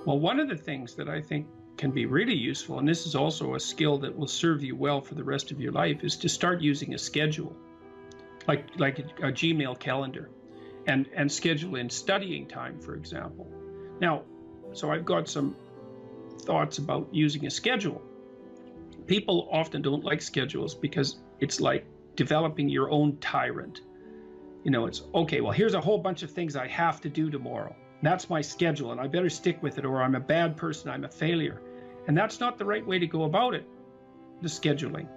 Well, one of the things that I think can be really useful, and this is also a skill that will serve you well for the rest of your life, is to start using a schedule, like a Gmail calendar, and schedule in studying time, for example. Now, so I've got some thoughts about using a schedule. People often don't like schedules because it's like developing your own tyrant. You know, it's okay, well, here's a whole bunch of things I have to do tomorrow. That's my schedule, and I better stick with it, or I'm a bad person, I'm a failure. And that's not the right way to go about it, the scheduling.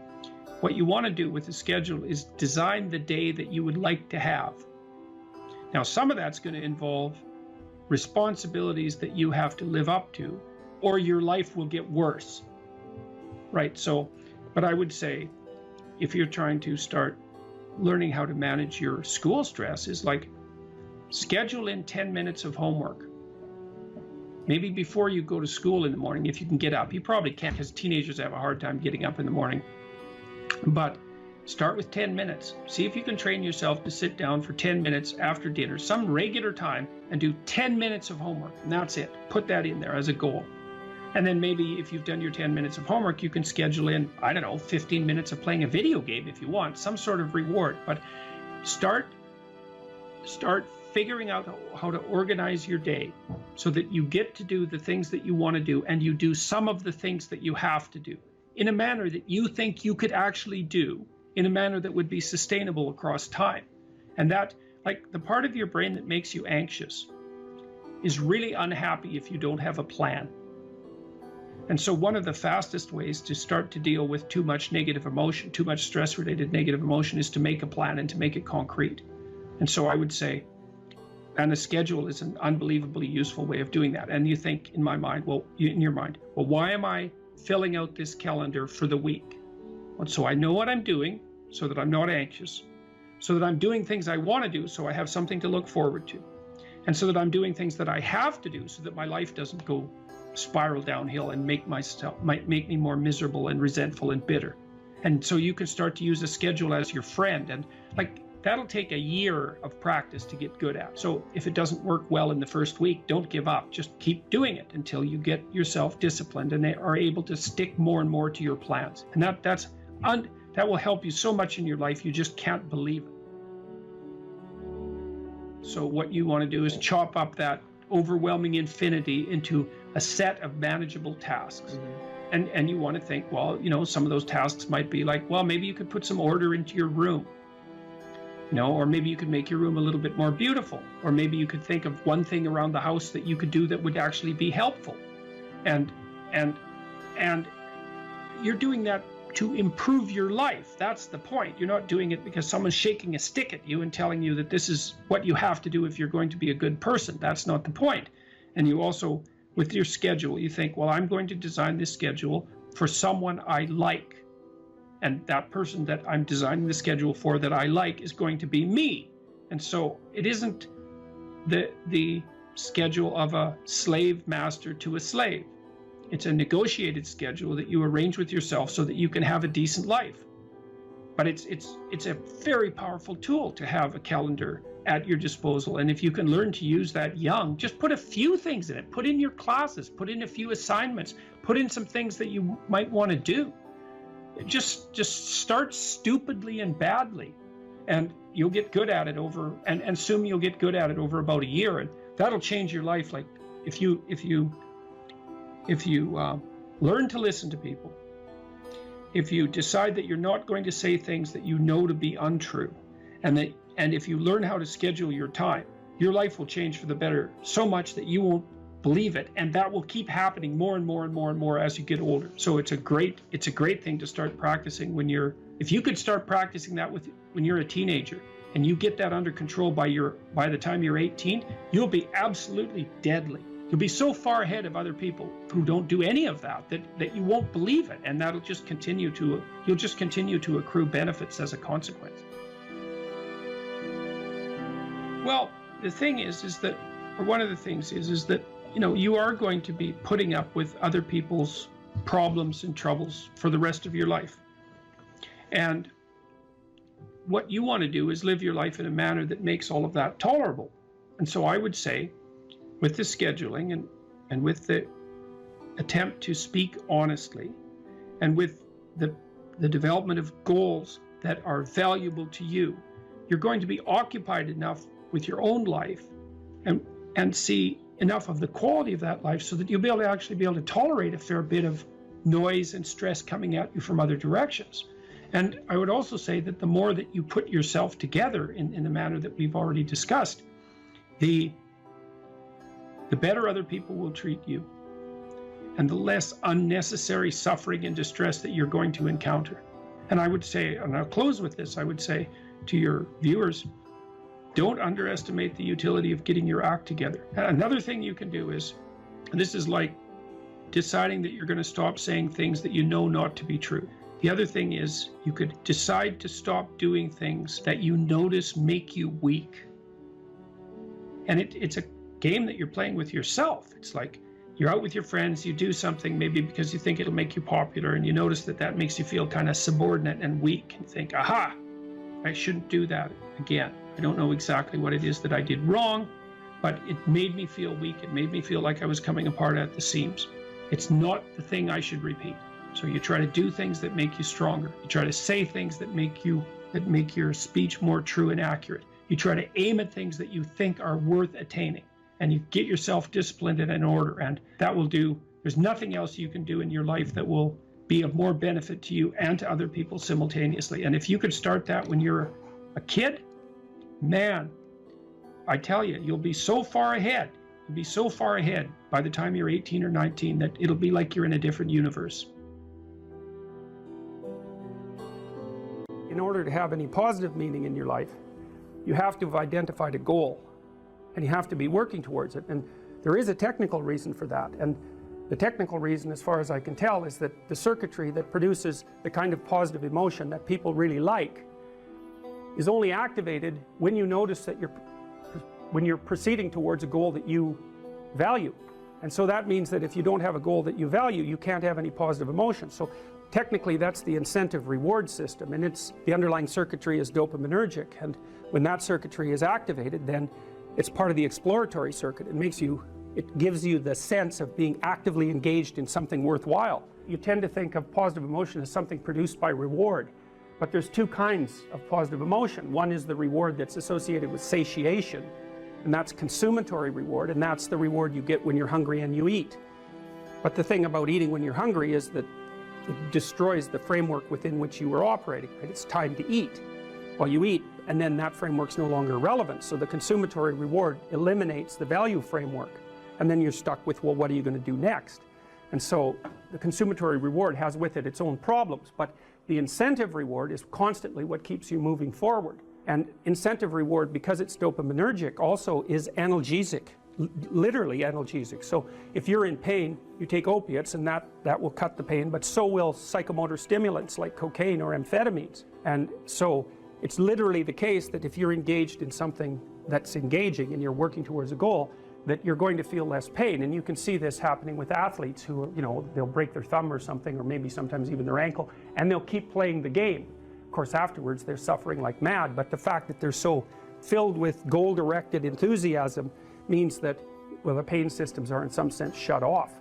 What you want to do with the schedule is design the day that you would like to have. Now, some of that's going to involve responsibilities that you have to live up to, or your life will get worse. Right? So, but I would say, if you're trying to start learning how to manage your school stress, is like schedule in 10 minutes of homework. Maybe before you go to school in the morning, if you can get up. You probably can't, because teenagers have a hard time getting up in the morning. But start with 10 minutes. See if you can train yourself to sit down for 10 minutes after dinner, some regular time, and do 10 minutes of homework. And that's it. Put that in there as a goal. And then maybe if you've done your 10 minutes of homework, you can schedule in, I don't know, 15 minutes of playing a video game if you want, some sort of reward. But start figuring out how to organize your day so that you get to do the things that you want to do, and you do some of the things that you have to do in a manner that you think you could actually do, in a manner that would be sustainable across time. And that, like, the part of your brain that makes you anxious is really unhappy if you don't have a plan. And so one of the fastest ways to start to deal with too much negative emotion, too much stress-related negative emotion, is to make a plan and to make it concrete. And so I would say, and a schedule is an unbelievably useful way of doing that. And you think, in my mind, well, in your mind, well, why am I filling out this calendar for the week? Well, so I know what I'm doing, so that I'm not anxious, so that I'm doing things I want to do, so I have something to look forward to, and so that I'm doing things that I have to do, so that my life doesn't go spiral downhill and make me more miserable and resentful and bitter. And so you can start to use a schedule as your friend, and like that'll take a year of practice to get good at. So if it doesn't work well in the first week, don't give up. Just keep doing it until you get yourself disciplined and are able to stick more and more to your plans. And that will help you so much in your life, you just can't believe it. So what you want to do is chop up that overwhelming infinity into a set of manageable tasks. Mm-hmm. And you want to think, well, you know, some of those tasks might be like, well, maybe you could put some order into your room. You know, or maybe you could make your room a little bit more beautiful. Or maybe you could think of one thing around the house that you could do that would actually be helpful. And you're doing that to improve your life. That's the point. You're not doing it because someone's shaking a stick at you and telling you that this is what you have to do if you're going to be a good person. That's not the point. And you also, with your schedule, you think, well, I'm going to design this schedule for someone I like. And that person that I'm designing the schedule for that I like is going to be me. And so it isn't the schedule of a slave master to a slave. It's a negotiated schedule that you arrange with yourself so that you can have a decent life. But it's a very powerful tool to have a calendar at your disposal. And if you can learn to use that young, just put a few things in it. Put in your classes, put in a few assignments, put in some things that you might want to do. Just start stupidly and badly, and you'll get good at it and assume you'll get good at it over about a year, and that'll change your life. Like if you learn to listen to people, if you decide that you're not going to say things that you know to be untrue, and if you learn how to schedule your time, your life will change for the better so much that you won't believe it, and that will keep happening more and more and more and more as you get older. So it's a great thing to start practicing if you could start practicing that when you're a teenager, and you get that under control by the time you're 18, you'll be absolutely deadly. You'll be so far ahead of other people who don't do any of that you won't believe it, and you'll just continue to accrue benefits as a consequence. Well, the thing is that, or one of the things is that, you know, you are going to be putting up with other people's problems and troubles for the rest of your life. And what you want to do is live your life in a manner that makes all of that tolerable. And so I would say, with the scheduling, and and with the attempt to speak honestly, and with the development of goals that are valuable to you, you're going to be occupied enough with your own life and see enough of the quality of that life so that you'll be able to actually be able to tolerate a fair bit of noise and stress coming at you from other directions. And I would also say that the more that you put yourself together in the manner that we've already discussed, the better other people will treat you, and the less unnecessary suffering and distress that you're going to encounter. And I would say, and I'll close with this, I would say to your viewers, don't underestimate the utility of getting your act together. Another thing you can do is, and this is like deciding that you're going to stop saying things that you know not to be true. The other thing is, you could decide to stop doing things that you notice make you weak. And it's a game that you're playing with yourself. It's like you're out with your friends, you do something maybe because you think it'll make you popular, and you notice that that makes you feel kind of subordinate and weak, and think, aha, I shouldn't do that again. I don't know exactly what it is that I did wrong, but it made me feel weak. It made me feel like I was coming apart at the seams. It's not the thing I should repeat. So you try to do things that make you stronger. You try to say things that make your speech more true and accurate. You try to aim at things that you think are worth attaining, and you get yourself disciplined and in order, and that will do. There's nothing else you can do in your life that will be of more benefit to you and to other people simultaneously. And if you could start that when you're a kid, man, I tell you, you'll be so far ahead. You'll be so far ahead by the time you're 18 or 19 that it'll be like you're in a different universe. In order to have any positive meaning in your life, you have to have identified a goal, and you have to be working towards it. And there is a technical reason for that. And the technical reason, as far as I can tell, is that the circuitry that produces the kind of positive emotion that people really like is only activated when you notice that when you're proceeding towards a goal that you value. And so that means that if you don't have a goal that you value, you can't have any positive emotion. So technically that's the incentive reward system, and the underlying circuitry is dopaminergic, and when that circuitry is activated, then it's part of the exploratory circuit. It gives you the sense of being actively engaged in something worthwhile. You tend to think of positive emotion as something produced by reward, but there's two kinds of positive emotion. One is the reward that's associated with satiation, and that's consummatory reward, and that's the reward you get when you're hungry and you eat. But the thing about eating when you're hungry is that it destroys the framework within which you were operating, right? It's time to eat. Well, you eat, and then that framework's no longer relevant. So the consummatory reward eliminates the value framework. And then you're stuck with, well, what are you going to do next? And so the consummatory reward has with it its own problems, but the incentive reward is constantly what keeps you moving forward. And incentive reward, because it's dopaminergic, also is analgesic, literally analgesic. So if you're in pain, you take opiates, and that will cut the pain, but so will psychomotor stimulants like cocaine or amphetamines. And so it's literally the case that if you're engaged in something that's engaging and you're working towards a goal, that you're going to feel less pain. And you can see this happening with athletes who, they'll break their thumb or something, or maybe sometimes even their ankle, and they'll keep playing the game. Of course, afterwards they're suffering like mad, but the fact that they're so filled with goal-directed enthusiasm means that, well, the pain systems are in some sense shut off.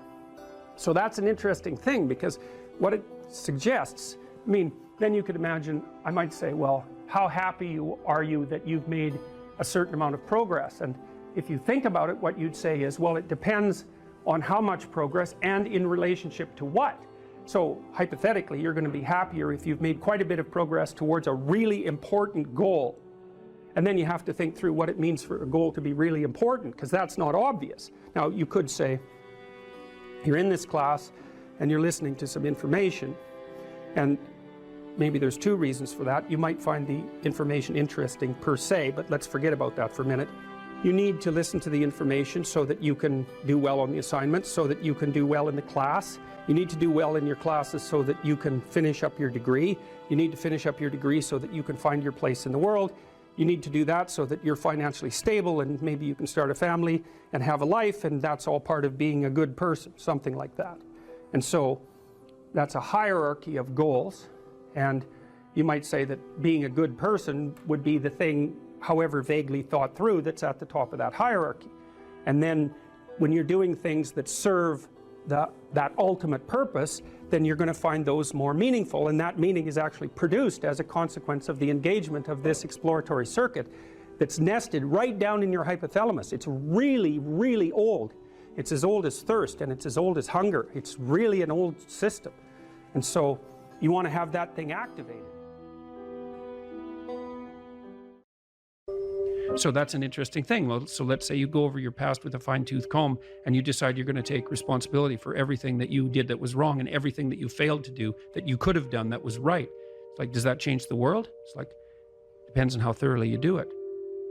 So that's an interesting thing, because what it suggests, then you could imagine, I might say, well, how happy are you that you've made a certain amount of progress? And if you think about it, what you'd say is, well, it depends on how much progress and in relationship to what. So hypothetically, you're going to be happier if you've made quite a bit of progress towards a really important goal. And then you have to think through what it means for a goal to be really important, because that's not obvious. Now, you could say, you're in this class and you're listening to some information, and maybe there's two reasons for that. You might find the information interesting per se, but let's forget about that for a minute. You need to listen to the information so that you can do well on the assignments, so that you can do well in the class. You need to do well in your classes so that you can finish up your degree. You need to finish up your degree so that you can find your place in the world. You need to do that so that you're financially stable, and maybe you can start a family and have a life, and that's all part of being a good person, something like that. And so that's a hierarchy of goals, and you might say that being a good person would be the thing, however vaguely thought through, that's at the top of that hierarchy. And then when you're doing things that serve that ultimate purpose, then you're going to find those more meaningful, and that meaning is actually produced as a consequence of the engagement of this exploratory circuit that's nested right down in your hypothalamus. It's really, really old. It's as old as thirst, and it's as old as hunger. It's really an old system, and so you want to have that thing activated. So that's an interesting thing. Well, so let's say you go over your past with a fine-tooth comb and you decide you're going to take responsibility for everything that you did that was wrong and everything that you failed to do that you could have done that was right. It's like, does that change the world? It's like, depends on how thoroughly you do it.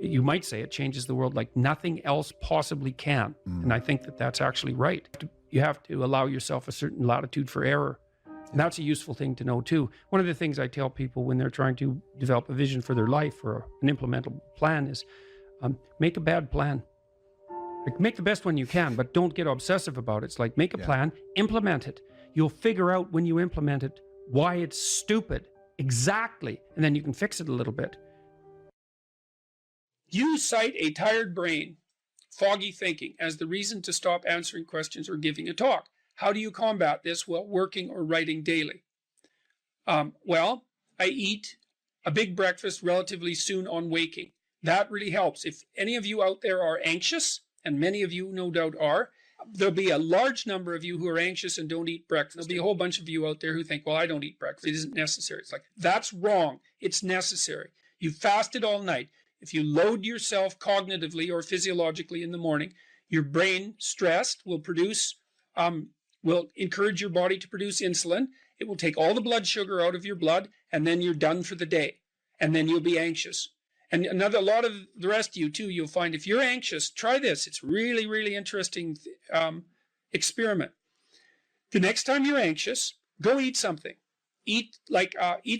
You might say it changes the world like nothing else possibly can. And I think that that's actually right. You have to allow yourself a certain latitude for error. And that's a useful thing to know too. One of the things I tell people when they're trying to develop a vision for their life or an implementable plan is make a bad plan. Like, make the best one you can, but don't get obsessive about it. It's like, make a plan, implement it. You'll figure out when you implement it why it's stupid. Exactly. And then you can fix it a little bit. You cite a tired brain, foggy thinking, as the reason to stop answering questions or giving a talk. How do you combat this while working or writing daily? Well, I eat a big breakfast relatively soon on waking. That really helps. If any of you out there are anxious, and many of you no doubt are, there'll be a large number of you who are anxious and don't eat breakfast. There'll be a whole bunch of you out there who think, well, I don't eat breakfast. It isn't necessary. It's like, that's wrong. It's necessary. You fasted all night. If you load yourself cognitively or physiologically in the morning, your brain, stressed, will encourage your body to produce insulin. It will take all the blood sugar out of your blood, and then you're done for the day. And then you'll be anxious. And a lot of the rest of you too, you'll find if you're anxious, try this. It's really, really interesting experiment. The next time you're anxious, go eat something. Eat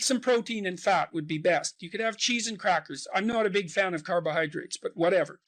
some protein and fat would be best. You could have cheese and crackers. I'm not a big fan of carbohydrates, but whatever.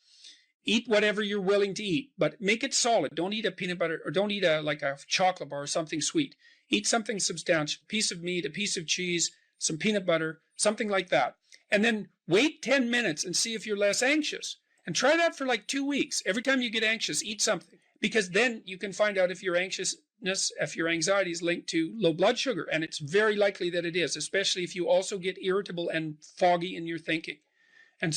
Eat whatever you're willing to eat, but make it solid. Don't eat a peanut butter, or don't eat a chocolate bar or something sweet. Eat something substantial, a piece of meat, a piece of cheese, some peanut butter, something like that. And then wait 10 minutes and see if you're less anxious. And try that for like 2 weeks. Every time you get anxious, eat something. Because then you can find out if your anxiety is linked to low blood sugar. And it's very likely that it is, especially if you also get irritable and foggy in your thinking. And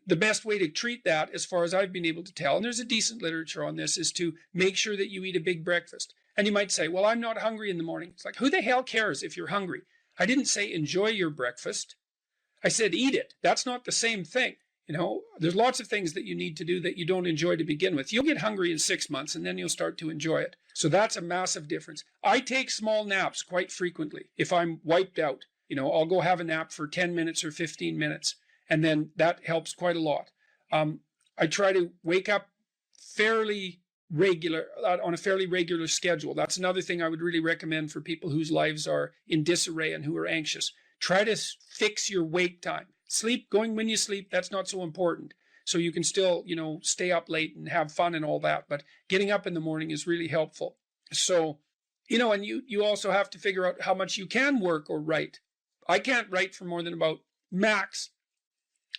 the best way to treat that, as far as I've been able to tell, and there's a decent literature on this, is to make sure that you eat a big breakfast. And you might say, well, I'm not hungry in the morning. It's like, who the hell cares if you're hungry? I didn't say enjoy your breakfast. I said eat it. That's not the same thing. You know, there's lots of things that you need to do that you don't enjoy to begin with. You'll get hungry in 6 months, and then you'll start to enjoy it. So that's a massive difference. I take small naps quite frequently. If I'm wiped out, you know, I'll go have a nap for 10 minutes or 15 minutes. And then that helps quite a lot. I try to wake up on a fairly regular schedule. That's another thing I would really recommend for people whose lives are in disarray and who are anxious. Try to fix your wake time. Going when you sleep, that's not so important. So you can still, you know, stay up late and have fun and all that. But getting up in the morning is really helpful. So, you know, and you also have to figure out how much you can work or write. I can't write for more than about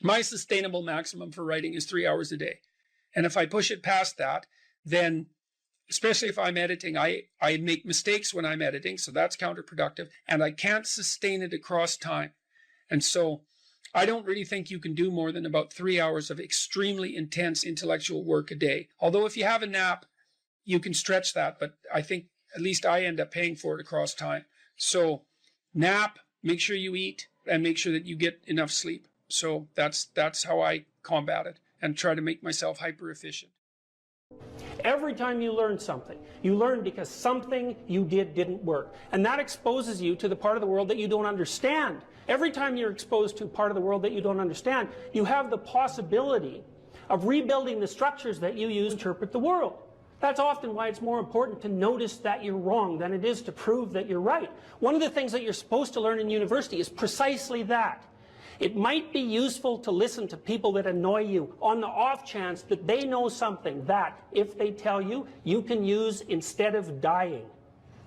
my sustainable maximum for writing is 3 hours a day. And if I push it past that, then, especially if I'm editing, I make mistakes when I'm editing, so that's counterproductive, and I can't sustain it across time. And so I don't really think you can do more than about 3 hours of extremely intense intellectual work a day. Although if you have a nap, you can stretch that, but I think at least I end up paying for it across time. So nap, make sure you eat, and make sure that you get enough sleep. So that's how I combat it and try to make myself hyper efficient. Every time you learn something, you learn because something you did didn't work. And that exposes you to the part of the world that you don't understand. Every time you're exposed to a part of the world that you don't understand, you have the possibility of rebuilding the structures that you use to interpret the world. That's often why it's more important to notice that you're wrong than it is to prove that you're right. One of the things that you're supposed to learn in university is precisely that. It might be useful to listen to people that annoy you on the off chance that they know something that, if they tell you, you can use instead of dying.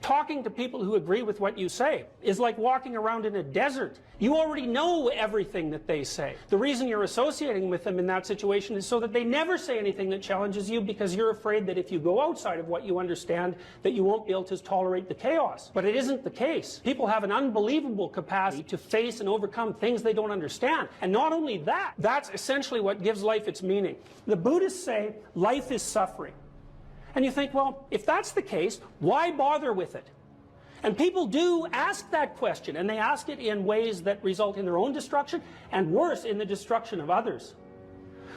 talking to people who agree with what you say is like walking around in a desert. You already know everything that they say. The reason you're associating with them in that situation is so that they never say anything that challenges you, because you're afraid that if you go outside of what you understand, that you won't be able to tolerate the chaos. But it isn't the case. People have an unbelievable capacity to face and overcome things they don't understand. And not only that, that's essentially what gives life its meaning. The Buddhists say life is suffering. And you think, well, if that's the case, why bother with it? And people do ask that question, and they ask it in ways that result in their own destruction, and worse, in the destruction of others.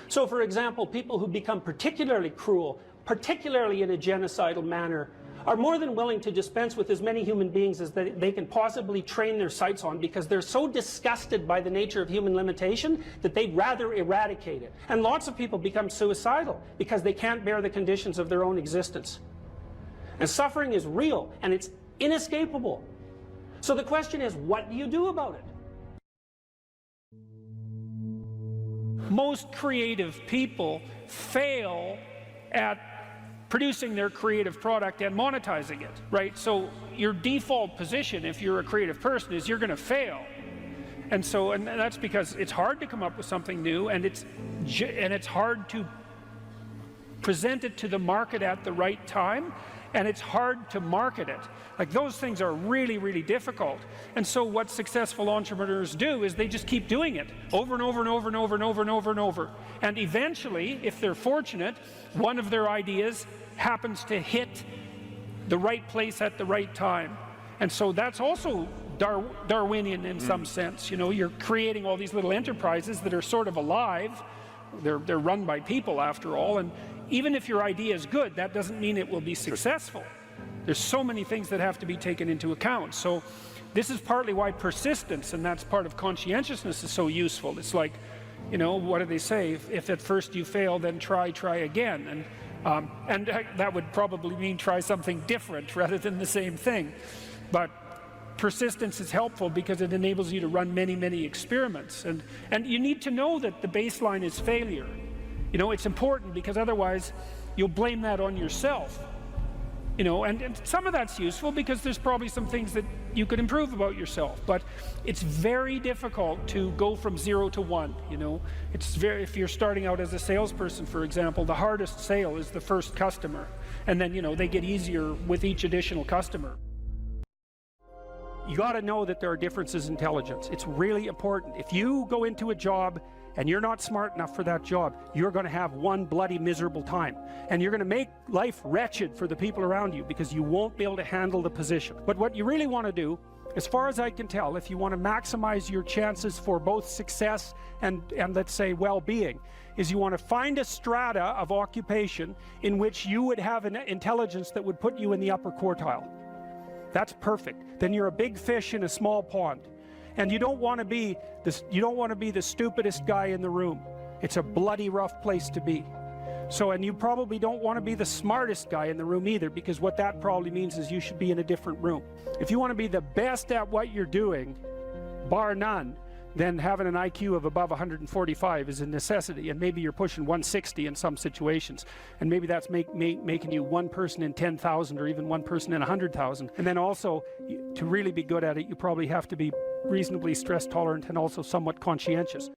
So, for example, people who become particularly cruel, particularly in a genocidal manner, are more than willing to dispense with as many human beings as they can possibly train their sights on, because they're so disgusted by the nature of human limitation that they'd rather eradicate it. And lots of people become suicidal because they can't bear the conditions of their own existence. And suffering is real, and it's inescapable. So the question is, what do you do about it? Most creative people fail at producing their creative product and monetizing it, right? So your default position, if you're a creative person, is you're going to fail. And that's because it's hard to come up with something new, and it's hard to present it to the market at the right time, and it's hard to market it. Like, those things are really, really difficult. And so what successful entrepreneurs do is they just keep doing it over and over and over and over and over and over and over. And eventually, if they're fortunate, one of their ideas happens to hit the right place at the right time. And so that's also Darwinian in some sense. You know, you're creating all these little enterprises that are sort of alive. They're run by people, after all. And even if your idea is good, that doesn't mean it will be successful. There's so many things that have to be taken into account. So this is partly why persistence, and that's part of conscientiousness, is so useful. It's like, you know, what do they say? If at first you fail, then try again. And that would probably mean try something different rather than the same thing. But persistence is helpful because it enables you to run many, many experiments. And you need to know that the baseline is failure. You know, it's important, because otherwise you'll blame that on yourself. You know, and some of that's useful because there's probably some things that you could improve about yourself. But it's very difficult to go from 0 to 1, you know. If you're starting out as a salesperson, for example, the hardest sale is the first customer. And then, you know, they get easier with each additional customer. You got to know that there are differences in intelligence. It's really important. If you go into a job and you're not smart enough for that job, you're going to have one bloody miserable time. And you're going to make life wretched for the people around you, because you won't be able to handle the position. But what you really want to do, as far as I can tell, if you want to maximize your chances for both success and let's say well-being, is you want to find a strata of occupation in which you would have an intelligence that would put you in the upper quartile. That's perfect. Then you're a big fish in a small pond. And you don't want to be the stupidest guy in the room. It's a bloody rough place to be. So, and you probably don't want to be the smartest guy in the room either, because what that probably means is you should be in a different room. If you want to be the best at what you're doing, bar none, then having an IQ of above 145 is a necessity, and maybe you're pushing 160 in some situations, and maybe that's making you one person in 10,000 or even one person in 100,000. And then also, to really be good at it, you probably have to be reasonably stress tolerant and also somewhat conscientious.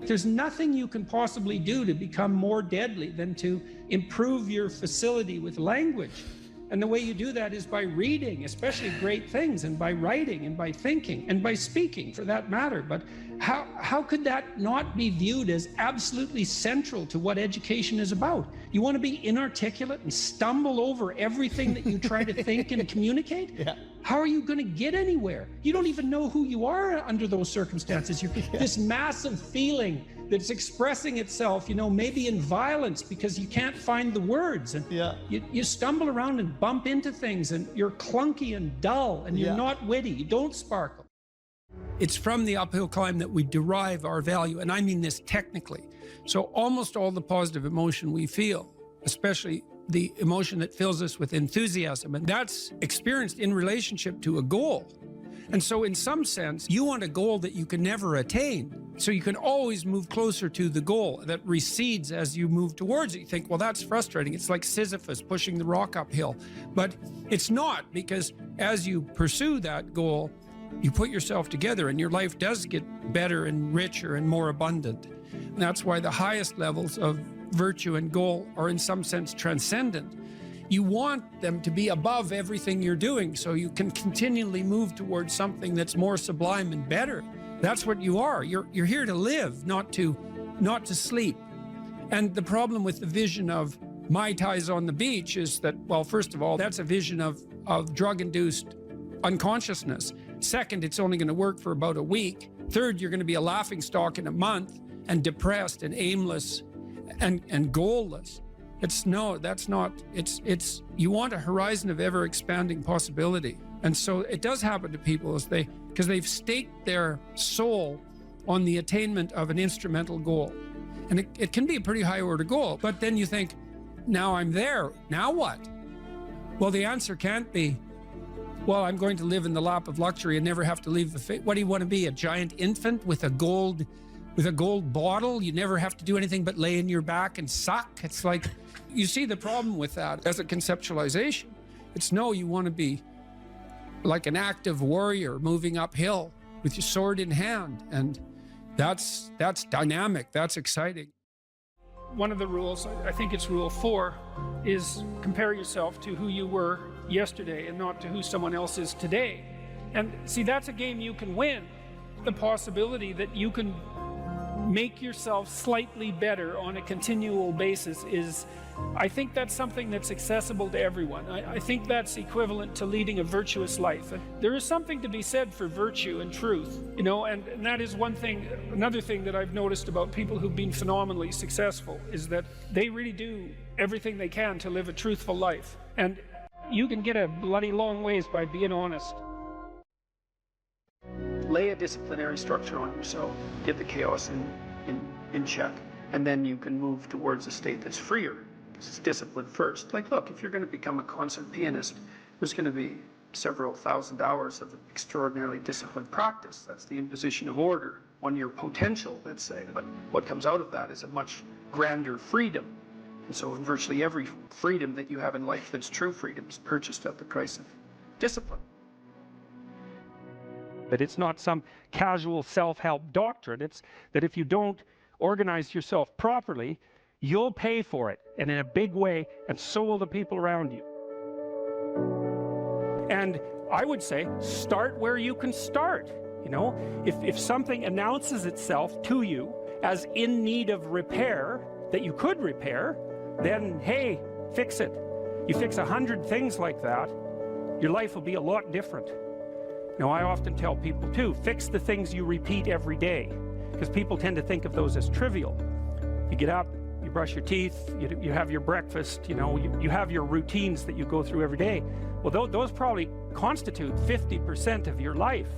There's nothing you can possibly do to become more deadly than to improve your facility with language. And the way you do that is by reading, especially great things, and by writing, and by thinking, and by speaking, for that matter. But how could that not be viewed as absolutely central to what education is about? You want to be inarticulate and stumble over everything that you try to think and communicate? Yeah. How are you going to get anywhere? You don't even know who you are under those circumstances. You're this massive feeling that's expressing itself, you know, maybe in violence because you can't find the words, and you stumble around and bump into things, and you're clunky and dull, and you're not witty, you don't sparkle. It's from the uphill climb that we derive our value, and I mean this technically. So almost all the positive emotion we feel, especially the emotion that fills us with enthusiasm, and that's experienced in relationship to a goal. And so in some sense, you want a goal that you can never attain. So you can always move closer to the goal that recedes as you move towards it. You think, well, that's frustrating. It's like Sisyphus pushing the rock uphill. But it's not, because as you pursue that goal, you put yourself together and your life does get better and richer and more abundant. And that's why the highest levels of virtue and goal are in some sense transcendent. You want them to be above everything you're doing so you can continually move towards something that's more sublime and better. That's what you are. You're here to live, not to sleep. And the problem with the vision of Mai Tais on the beach is that, well, first of all, that's a vision of drug-induced unconsciousness. Second, it's only going to work for about a week. Third, you're going to be a laughingstock in a month and depressed and aimless and goalless. You want a horizon of ever expanding possibility. And so it does happen to people because they've staked their soul on the attainment of an instrumental goal. And it can be a pretty high order goal, but then you think, now I'm there, now what? Well, the answer can't be, well, I'm going to live in the lap of luxury and never have to leave the face. What do you want to be, a giant infant with a gold bottle? You never have to do anything but lay in your back and suck. It's like, you see the problem with that as a conceptualization. It's no, you want to be like an active warrior moving uphill with your sword in hand. And that's dynamic, that's exciting. One of the rules, I think it's rule 4, is compare yourself to who you were yesterday and not to who someone else is today. And see, that's a game you can win. The possibility that you can make yourself slightly better on a continual basis is, I think that's something that's accessible to everyone. I think that's equivalent to leading a virtuous life. There is something to be said for virtue and truth, and that is one thing. Another thing that I've noticed about people who've been phenomenally successful is that they really do everything they can to live a truthful life. And you can get a bloody long ways by being honest. Lay a disciplinary structure on yourself, get the chaos in check, and then you can move towards a state that's freer. It's discipline first. Like, look, if you're going to become a concert pianist, there's going to be several thousand hours of extraordinarily disciplined practice. That's the imposition of order on your potential, let's say. But what comes out of that is a much grander freedom. And so virtually every freedom that you have in life that's true freedom is purchased at the price of discipline. That it's not some casual self-help doctrine. It's that if you don't organize yourself properly, you'll pay for it, and in a big way, and so will the people around you. And I would say, start where you can start. If something announces itself to you as in need of repair, that you could repair, then hey, fix it. You fix 100 things like that, your life will be a lot different. I often tell people too, fix the things you repeat every day, because people tend to think of those as trivial. You get up, you brush your teeth, you have your breakfast, you have your routines that you go through every day. Well, those probably constitute 50% of your life.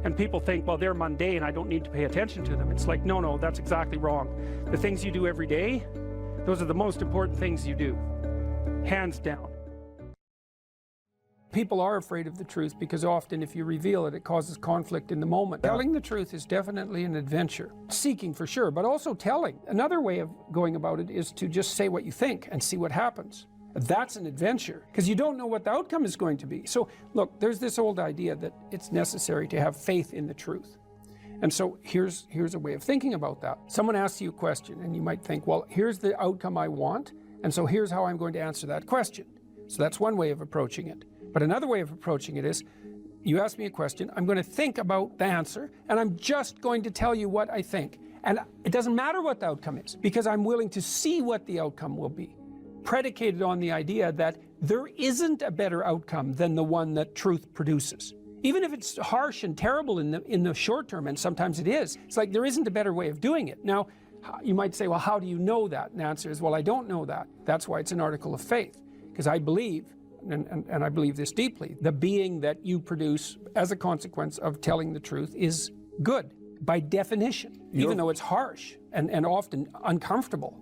And people think, well, they're mundane, I don't need to pay attention to them. It's like, no, that's exactly wrong. The things you do every day, those are the most important things you do, hands down. People are afraid of the truth because often if you reveal it, it causes conflict in the moment. Telling the truth is definitely an adventure. Seeking for sure, but also telling. Another way of going about it is to just say what you think and see what happens. That's an adventure because you don't know what the outcome is going to be. So look, there's this old idea that it's necessary to have faith in the truth. And so here's a way of thinking about that. Someone asks you a question and you might think, well, here's the outcome I want, and so here's how I'm going to answer that question. So that's one way of approaching it. But another way of approaching it is, you ask me a question, I'm going to think about the answer, and I'm just going to tell you what I think. And it doesn't matter what the outcome is, because I'm willing to see what the outcome will be, predicated on the idea that there isn't a better outcome than the one that truth produces. Even if it's harsh and terrible in the short term, and sometimes it is, it's like there isn't a better way of doing it. Now, you might say, well, how do you know that? And the answer is, well, I don't know that. That's why it's an article of faith, because I believe, and I believe this deeply, the being that you produce as a consequence of telling the truth is good by definition, even though it's harsh and often uncomfortable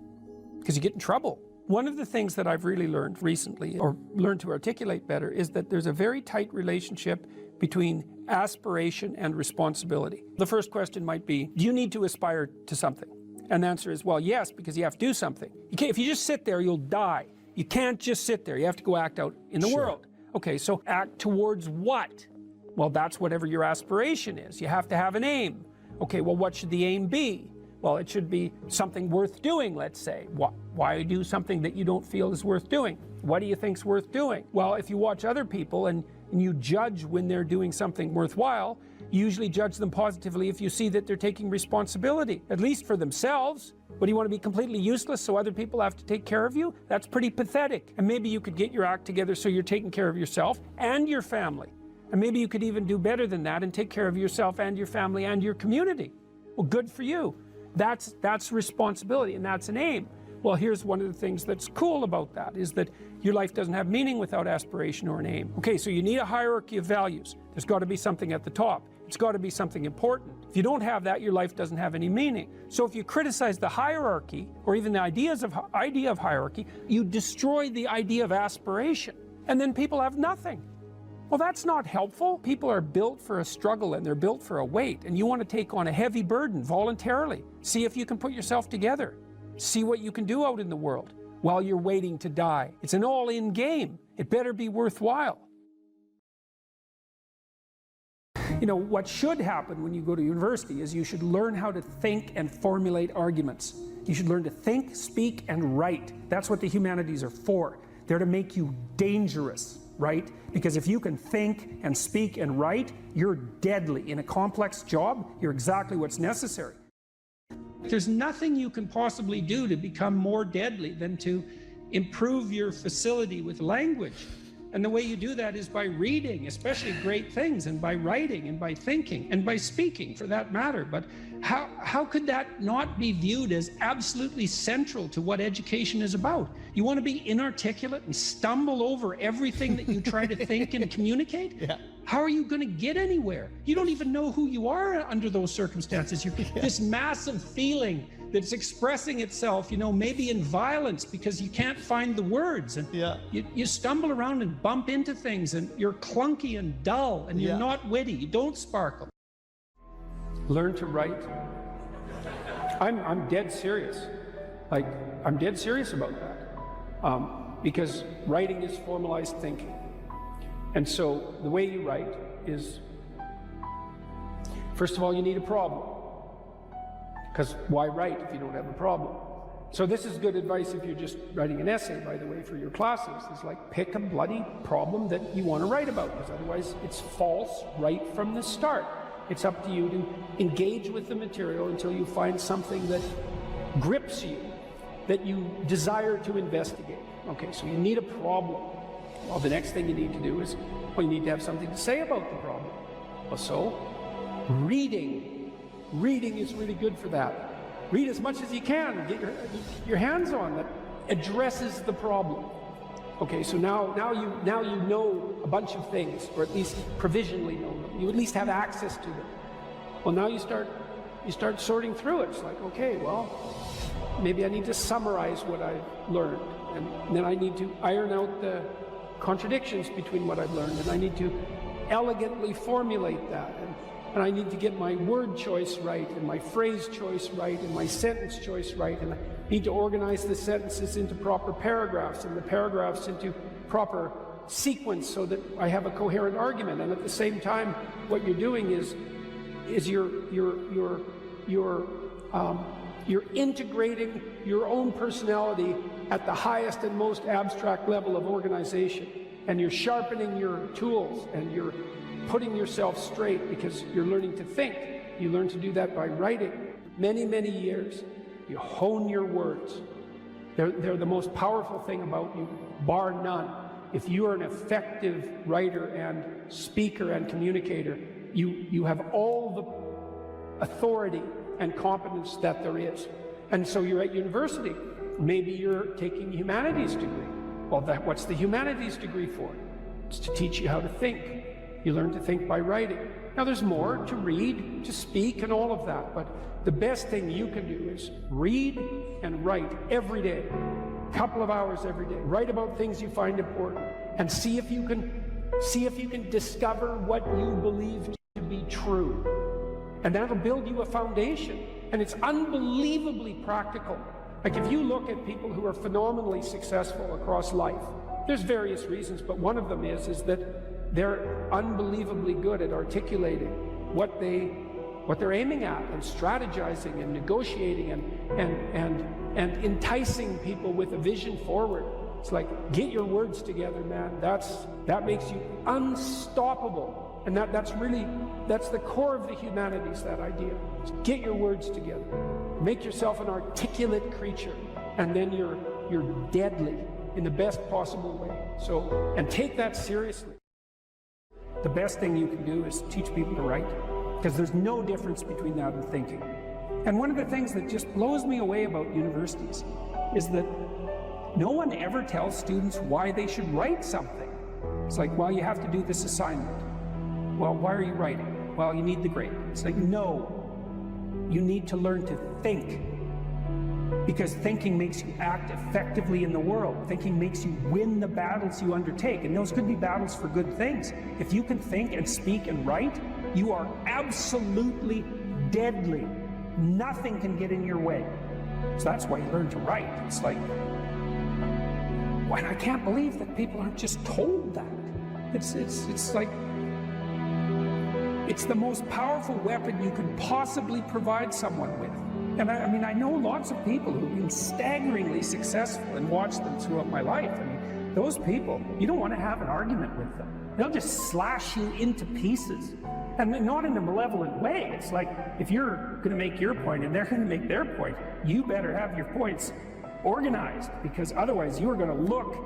because you get in trouble. One of the things that I've really learned recently, or learned to articulate better, is that there's a very tight relationship between aspiration and responsibility. The first question might be, do you need to aspire to something? And the answer is, well, yes, because you have to do something. If you just sit there, you'll die. You can't just sit there. You have to go act out in the world. Okay, so act towards what? Well, that's whatever your aspiration is. You have to have an aim. Okay, well, what should the aim be? Well, it should be something worth doing, let's say. Why do something that you don't feel is worth doing? What do you think's worth doing? Well, if you watch other people and you judge when they're doing something worthwhile, you usually judge them positively if you see that they're taking responsibility, at least for themselves. But do you want to be completely useless so other people have to take care of you? That's pretty pathetic. And maybe you could get your act together so you're taking care of yourself and your family. And maybe you could even do better than that and take care of yourself and your family and your community. Well, good for you. That's responsibility, and that's an aim. Well, here's one of the things that's cool about that, is that your life doesn't have meaning without aspiration or an aim. Okay, so you need a hierarchy of values. There's got to be something at the top. It's got to be something important. If you don't have that, your life doesn't have any meaning. So if you criticize the hierarchy, or even the idea of hierarchy, you destroy the idea of aspiration, and then people have nothing. Well, that's not helpful. People are built for a struggle and they're built for a weight, and you want to take on a heavy burden voluntarily. See if you can put yourself together. See what you can do out in the world while you're waiting to die. It's an all-in game. It better be worthwhile. You know, what should happen when you go to university is you should learn how to think and formulate arguments. You should learn to think, speak, and write. That's what the humanities are for. They're to make you dangerous, right? Because if you can think and speak and write, you're deadly. In a complex job, you're exactly what's necessary. There's nothing you can possibly do to become more deadly than to improve your facility with language. And the way you do that is by reading, especially great things, and by writing, and by thinking, and by speaking, for that matter. But how could that not be viewed as absolutely central to what education is about? You want to be inarticulate and stumble over everything that you try to think and communicate? Yeah. How are you going to get anywhere? You don't even know who you are under those circumstances. You're this massive feeling that's expressing itself, you know, maybe in violence because you can't find the words, and you stumble around and bump into things, and you're clunky and dull, and you're not witty. You don't sparkle. Learn to write. I'm dead serious. Like, I'm dead serious about that, because writing is formalized thinking. And so the way you write is, first of all, you need a problem. Because why write if you don't have a problem? So this is good advice if you're just writing an essay, by the way, for your classes. It's like, pick a bloody problem that you want to write about, because otherwise it's false right from the start. It's up to you to engage with the material until you find something that grips you, that you desire to investigate. Okay, so you need a problem. Well, the next thing you need to do is, well, you need to have something to say about the problem. Well, so, reading. Reading is really good for that. Read as much as you can, get your hands on that addresses the problem. Okay, so now you know a bunch of things, or at least provisionally know them. You at least have access to them. Well, now you start sorting through it. It's like, okay, well, maybe I need to summarize what I've learned, and then I need to iron out the contradictions between what I've learned, and I need to elegantly formulate that, and I need to get my word choice right, and my phrase choice right, and my sentence choice right, and I need to organize the sentences into proper paragraphs, and the paragraphs into proper sequence so that I have a coherent argument. And at the same time, what you're doing is you're integrating your own personality at the highest and most abstract level of organization, and you're sharpening your tools, and you're putting yourself straight because you're learning to think. You learn to do that by writing. Many, many years, you hone your words. They're the most powerful thing about you, bar none. If you are an effective writer and speaker and communicator, you have all the authority and competence that there is. And so you're at university. Maybe you're taking a humanities degree. Well, what's the humanities degree for? It's to teach you how to think. You learn to think by writing. Now there's more to read, to speak, and all of that, but the best thing you can do is read and write every day, a couple of hours every day. Write about things you find important, and see if you can discover what you believe to be true. And that'll build you a foundation. And it's unbelievably practical. Like if you look at people who are phenomenally successful across life, there's various reasons, but one of them is that they're unbelievably good at articulating what they're aiming at, and strategizing and negotiating and enticing people with a vision forward. It's like, get your words together, man. That makes you unstoppable. And that's the core of the humanities, that idea. Get your words together. Make yourself an articulate creature, and then you're deadly in the best possible way. So, and take that seriously. The best thing you can do is teach people to write, because there's no difference between that and thinking. And one of the things that just blows me away about universities is that no one ever tells students why they should write something. It's like, well, you have to do this assignment. Well, why are you writing? Well, you need the grade. It's like, no, you need to learn to think, because thinking makes you act effectively in the world. Thinking makes you win the battles you undertake, and those could be battles for good things. If you can think and speak and write, you are absolutely deadly. Nothing can get in your way. So that's why you learn to write. It's like, and I can't believe that people aren't just told that. It's like, it's the most powerful weapon you can possibly provide someone with. And I mean, I know lots of people who've been staggeringly successful and watched them throughout my life. I mean, those people, you don't want to have an argument with them. They'll just slash you into pieces. And not in a malevolent way. It's like, if you're going to make your point and they're going to make their point, you better have your points organized, because otherwise you are going to look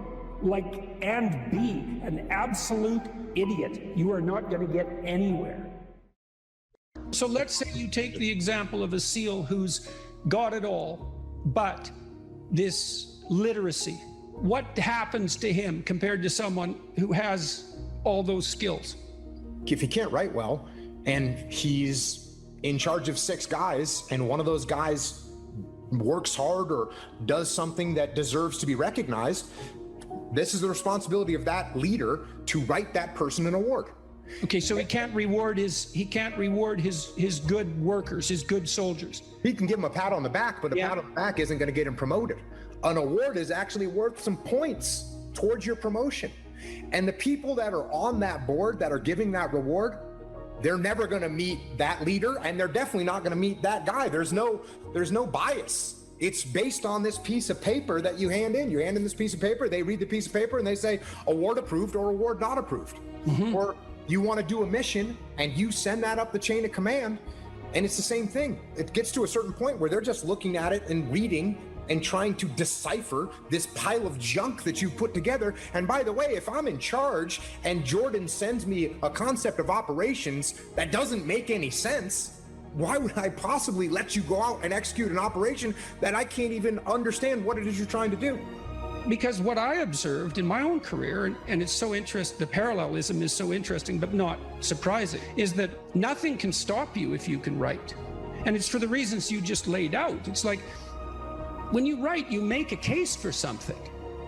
like and be an absolute idiot. You are not going to get anywhere. So let's say you take the example of a SEAL who's got it all, but this literacy. What happens to him compared to someone who has all those skills? If he can't write well, and he's in charge of 6 guys, and one of those guys works hard or does something that deserves to be recognized, this is the responsibility of that leader to write that person an award. Okay, so he can't reward his good workers, his good soldiers. He can give him a pat on the back, but a pat on the back isn't going to get him promoted. An award is actually worth some points towards your promotion. And the people that are on that board that are giving that reward, they're never going to meet that leader, and they're definitely not going to meet that guy. There's no bias. It's based on this piece of paper that you hand in. You hand in this piece of paper, they read the piece of paper, and they say award approved or award not approved. Mm-hmm. Or you want to do a mission and you send that up the chain of command, and it's the same thing. It gets to a certain point where they're just looking at it and reading and trying to decipher this pile of junk that you put together. And by the way, if I'm in charge and Jordan sends me a concept of operations that doesn't make any sense, why would I possibly let you go out and execute an operation that I can't even understand what it is you're trying to do? Because what I observed in my own career, and it's so interesting, the parallelism is so interesting but not surprising, is that nothing can stop you if you can write. And it's for the reasons you just laid out. It's like, when you write, you make a case for something,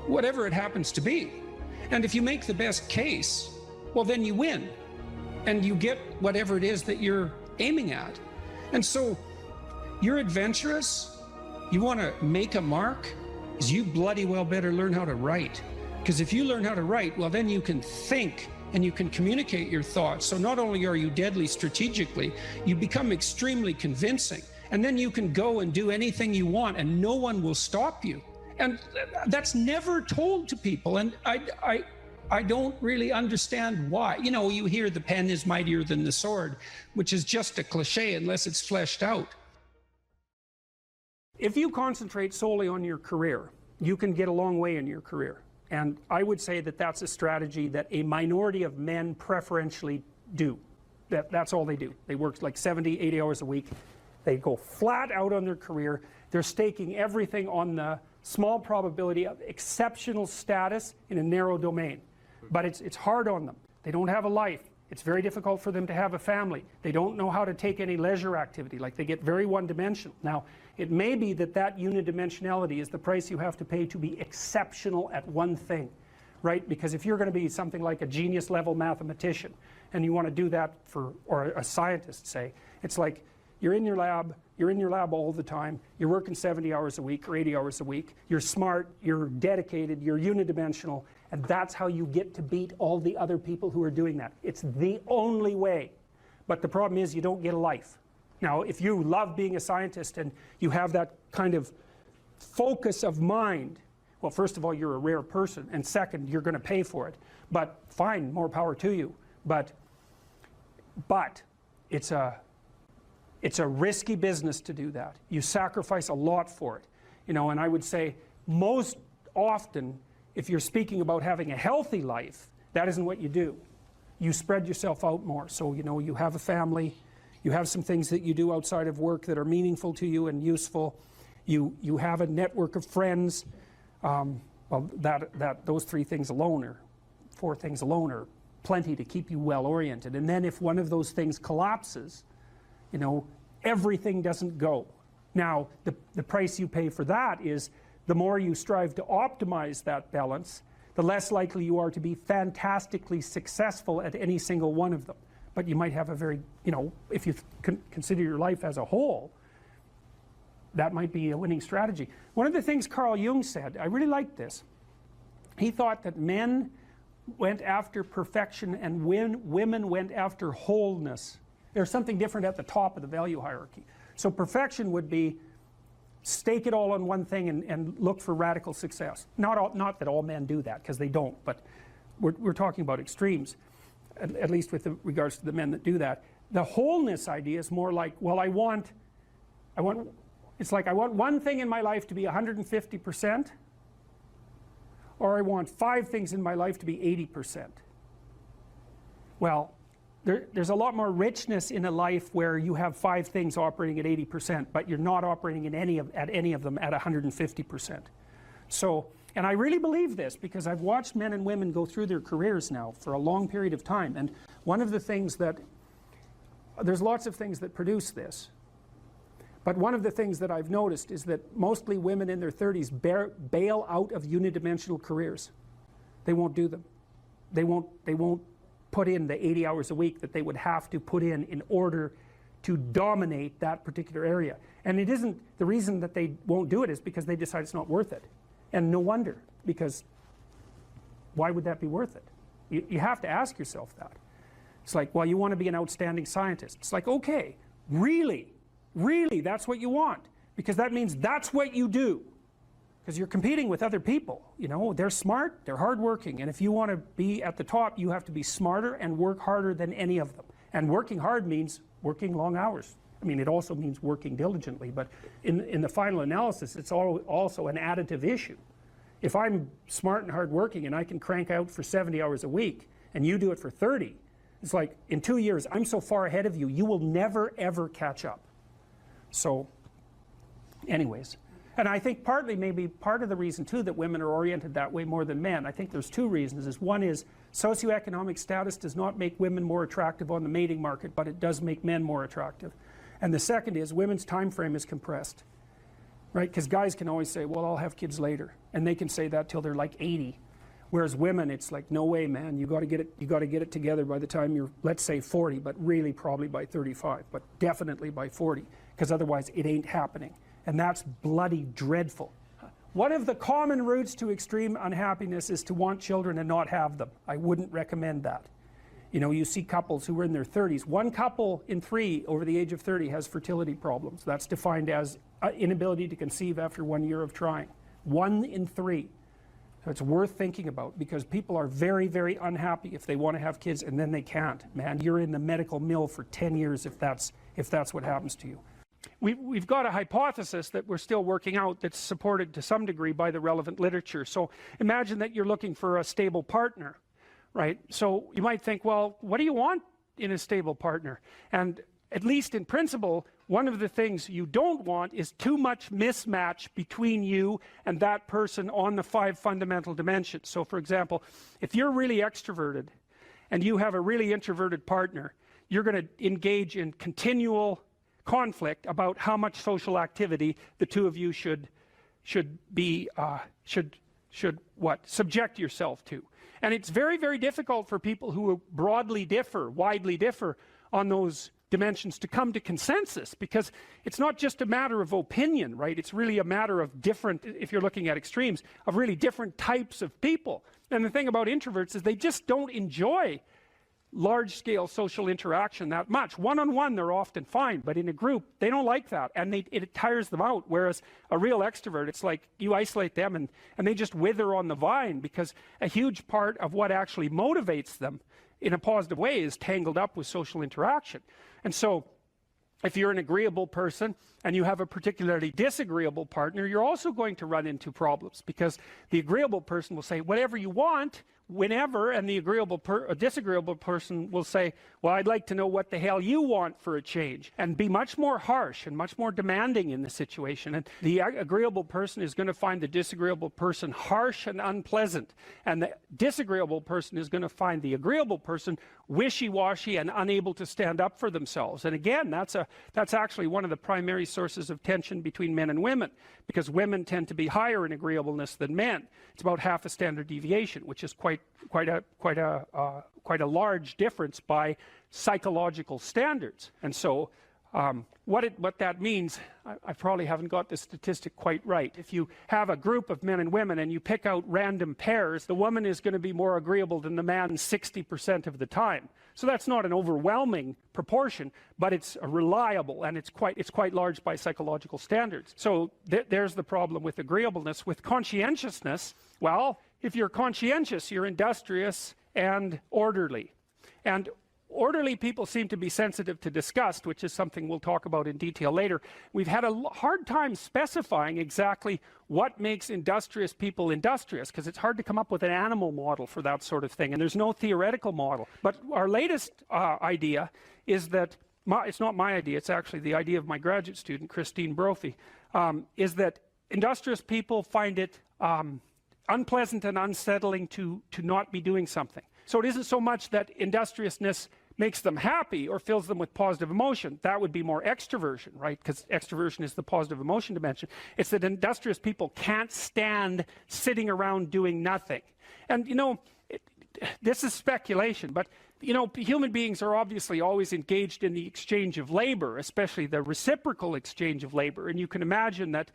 whatever it happens to be. And if you make the best case, well, then you win. And you get whatever it is that you're aiming at. And so you're adventurous, you want to make a mark, is you bloody well better learn how to write. Because if you learn how to write, well, then you can think and you can communicate your thoughts. So not only are you deadly strategically, you become extremely convincing. And then you can go and do anything you want and no one will stop you. And that's never told to people. And I don't really understand why. You know, you hear the pen is mightier than the sword, which is just a cliche unless it's fleshed out. If you concentrate solely on your career, you can get a long way in your career. And I would say that that's a strategy that a minority of men preferentially do. That's all they do. They work like 70, 80 hours a week. They go flat out on their career. They're staking everything on the small probability of exceptional status in a narrow domain. But it's hard on them. They don't have a life. It's very difficult for them to have a family. They don't know how to take any leisure activity. Like, they get very one-dimensional. Now, it may be that that unidimensionality is the price you have to pay to be exceptional at one thing. right? Because if you're going to be something like a genius level mathematician and you want to do that for, or a scientist say, it's like you're in your lab all the time, you're working 70 hours a week or 80 hours a week, you're smart, you're dedicated, you're unidimensional, and that's how you get to beat all the other people who are doing that. It's the only way. But the problem is you don't get a life. Now, if you love being a scientist and you have that kind of focus of mind, well, first of all, you're a rare person, and second, you're going to pay for it. But fine, more power to you. But it's a risky business to do that. You sacrifice a lot for it. You know, and I would say most often, if you're speaking about having a healthy life, that isn't what you do. You spread yourself out more. So, you know, you have a family, you have some things that you do outside of work that are meaningful to you and useful. You have a network of friends. Well, those 3 things alone, or 4 things alone, are plenty to keep you well oriented. And then if one of those things collapses, you know, everything doesn't go. Now, the price you pay for that is the more you strive to optimize that balance, the less likely you are to be fantastically successful at any single one of them. But you might have a very, you know, if you consider your life as a whole, that might be a winning strategy. One of the things Carl Jung said, I really liked this. He thought that men went after perfection and women went after wholeness. There's something different at the top of the value hierarchy. So perfection would be stake it all on one thing and look for radical success. Not that all men do that, because they don't, but we're talking about extremes, at least with regards to the men that do that. The wholeness idea is more like, well, it's like I want one thing in my life to be 150%, or I want 5 things in my life to be 80%. Well, there's a lot more richness in a life where you have 5 things operating at 80%, but you're not operating at any of them at 150%. So, and I really believe this because I've watched men and women go through their careers now for a long period of time, and one of the things that, there's lots of things that produce this, but one of the things that I've noticed is that mostly women in their 30s bail out of unidimensional careers. They won't do them. They won't put in the 80 hours a week that they would have to put in order to dominate that particular area. And it isn't, the reason that they won't do it is because they decide it's not worth it. And no wonder, because why would that be worth it? You have to ask yourself that. It's like, well, you want to be an outstanding scientist. It's like, okay, really, that's what you want, because that means that's what you do, because you're competing with other people. You know, they're smart, they're hardworking, and if you want to be at the top, you have to be smarter and work harder than any of them. And working hard means working long hours. I mean, it also means working diligently, but in the final analysis, it's also an additive issue. If I'm smart and hardworking and I can crank out for 70 hours a week, and you do it for 30, it's like, in 2 years, I'm so far ahead of you, you will never ever catch up. So, anyways, and I think partly, maybe part of the reason too that women are oriented that way more than men, I think there's 2 reasons. One is socioeconomic status does not make women more attractive on the mating market, but it does make men more attractive. And the second is women's time frame is compressed, right? Because guys can always say, well, I'll have kids later, and they can say that till they're like 80. Whereas women, it's like, no way, man, you got to get it together by the time you're, let's say 40, but really probably by 35, but definitely by 40, because otherwise it ain't happening. And that's bloody dreadful. One of the common routes to extreme unhappiness is to want children and not have them. I wouldn't recommend that. You know, you see couples who are in their 30s. 1 couple in 3 over the age of 30 has fertility problems. That's defined as inability to conceive after 1 year of trying. 1 in 3. So it's worth thinking about, because people are very, very unhappy if they want to have kids and then they can't. Man, you're in the medical mill for 10 years if that's what happens to you. We've got a hypothesis that we're still working out that's supported to some degree by the relevant literature. So imagine that you're looking for a stable partner, right? So you might think, well, what do you want in a stable partner? And at least in principle, one of the things you don't want is too much mismatch between you and that person on the 5 fundamental dimensions. So for example, if you're really extroverted and you have a really introverted partner, you're going to engage in continual conflict about how much social activity the 2 of you should subject yourself to. And it's very, very difficult for people who widely differ on those dimensions to come to consensus, because it's not just a matter of opinion, right? It's really a matter of different, if you're looking at extremes, of really different types of people. And the thing about introverts is they just don't enjoy large-scale social interaction that much. One-on-one, they're often fine, but in a group, they don't like that, and it tires them out. Whereas a real extrovert, it's like you isolate them, and they just wither on the vine, because a huge part of what actually motivates them in a positive way is tangled up with social interaction. And so, if you're an agreeable person and you have a particularly disagreeable partner, you're also going to run into problems, because the agreeable person will say whatever you want, whenever, and the disagreeable person will say, well, I'd like to know what the hell you want for a change, and be much more harsh and much more demanding in the situation. And the agreeable person is going to find the disagreeable person harsh and unpleasant, and the disagreeable person is going to find the agreeable person wishy-washy and unable to stand up for themselves. And again, that's actually one of the primary sources of tension between men and women, because women tend to be higher in agreeableness than men. It's about half a standard deviation, which is quite a large difference by psychological standards. And so what that means, I probably haven't got the statistic quite right. If you have a group of men and women and you pick out random pairs, the woman is going to be more agreeable than the man 60% of the time. So that's not an overwhelming proportion, but it's reliable, and it's quite large by psychological standards. So there's the problem with agreeableness. With conscientiousness, well, if you're conscientious, you're industrious and orderly. And orderly people seem to be sensitive to disgust, which is something we'll talk about in detail later. We've had a hard time specifying exactly what makes industrious people industrious, because it's hard to come up with an animal model for that sort of thing, and there's no theoretical model. But our latest idea is that, it's not my idea, it's actually the idea of my graduate student, Christine Brophy, is that industrious people find it unpleasant and unsettling to not be doing something. So it isn't so much that industriousness makes them happy or fills them with positive emotion. That would be more extroversion, right? Because extroversion is the positive emotion dimension. It's that industrious people can't stand sitting around doing nothing. And you know, this is speculation, but you know, human beings are obviously always engaged in the exchange of labor, especially the reciprocal exchange of labor. And you can imagine that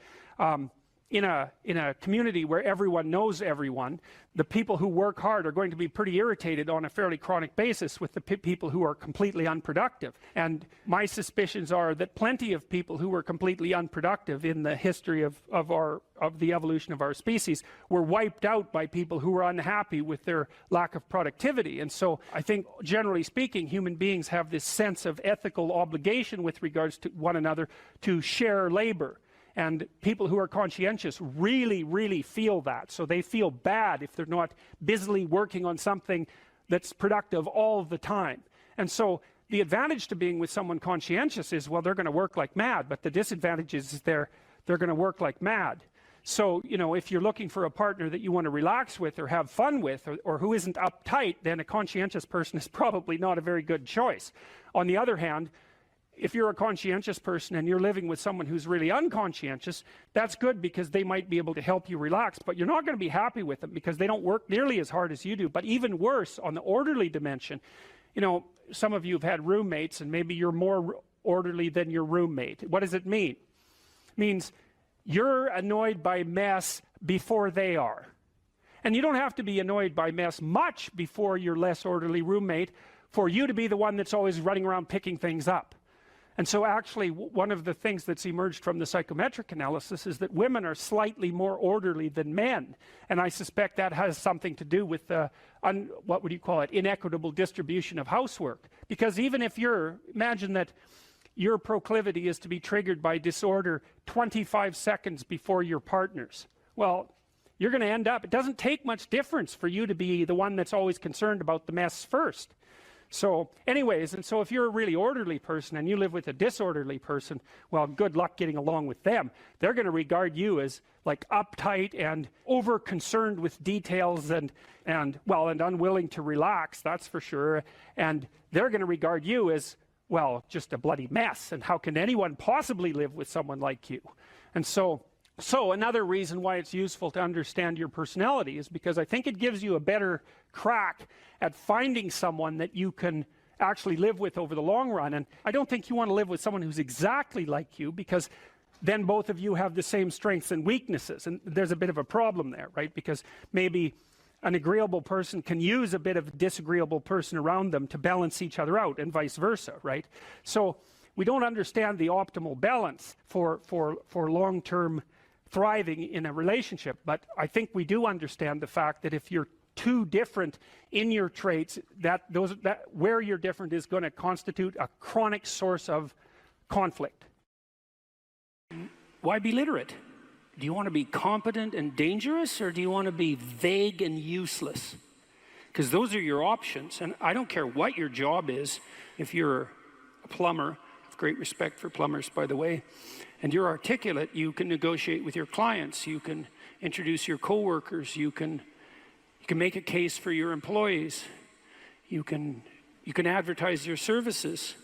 in a community where everyone knows everyone, the people who work hard are going to be pretty irritated on a fairly chronic basis with the people who are completely unproductive. And my suspicions are that plenty of people who were completely unproductive in the history of the evolution of our species were wiped out by people who were unhappy with their lack of productivity. And so I think, generally speaking, human beings have this sense of ethical obligation with regards to one another to share labor. And people who are conscientious really, really feel that. So they feel bad if they're not busily working on something that's productive all the time. And so the advantage to being with someone conscientious is, well, they're going to work like mad. But the disadvantage is they're going to work like mad. So, you know, if you're looking for a partner that you want to relax with or have fun with, or who isn't uptight, then a conscientious person is probably not a very good choice. On the other hand, if you're a conscientious person and you're living with someone who's really unconscientious, that's good, because they might be able to help you relax, but you're not going to be happy with them because they don't work nearly as hard as you do. But even worse, on the orderly dimension, you know, some of you have had roommates, and maybe you're more orderly than your roommate. What does it mean? It means you're annoyed by mess before they are. And you don't have to be annoyed by mess much before your less orderly roommate for you to be the one that's always running around picking things up. And so actually, one of the things that's emerged from the psychometric analysis is that women are slightly more orderly than men. And I suspect that has something to do with the, what would you call it, inequitable distribution of housework. Because even if imagine that your proclivity is to be triggered by disorder 25 seconds before your partner's. Well, you're going to end up, it doesn't take much difference for you to be the one that's always concerned about the mess first. So anyways, and so if you're a really orderly person and you live with a disorderly person, well, good luck getting along with them. They're going to regard you as like uptight and over concerned with details and unwilling to relax, that's for sure. And they're going to regard you as, well, just a bloody mess. And how can anyone possibly live with someone like you? And so So another reason why it's useful to understand your personality is because I think it gives you a better crack at finding someone that you can actually live with over the long run. And I don't think you want to live with someone who's exactly like you, because then both of you have the same strengths and weaknesses, and there's a bit of a problem there, right? Because maybe an agreeable person can use a bit of a disagreeable person around them to balance each other out, and vice versa, right? So we don't understand the optimal balance for long-term thriving in a relationship, but I think we do understand the fact that if you're too different in your traits, that where you're different is going to constitute a chronic source of conflict. Why be literate? Do you want to be competent and dangerous, or do you want to be vague and useless? Because those are your options, and I don't care what your job is. If you're a plumber, I have great respect for plumbers, by the way, and you're articulate, you can negotiate with your clients, you can introduce your coworkers, you can make a case for your employees, you can advertise your services,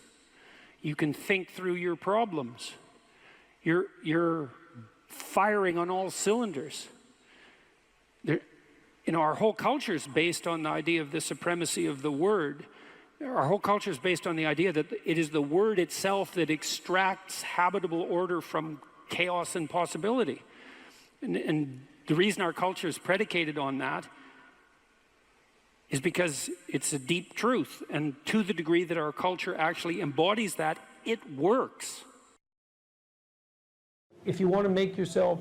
you can think through your problems. You're firing on all cylinders. Our whole culture is based on the idea of the supremacy of the word. Our whole culture is based on the idea that it is the word itself that extracts habitable order from chaos and possibility. And the reason our culture is predicated on that is because it's a deep truth. And to the degree that our culture actually embodies that, it works. If you want to make yourself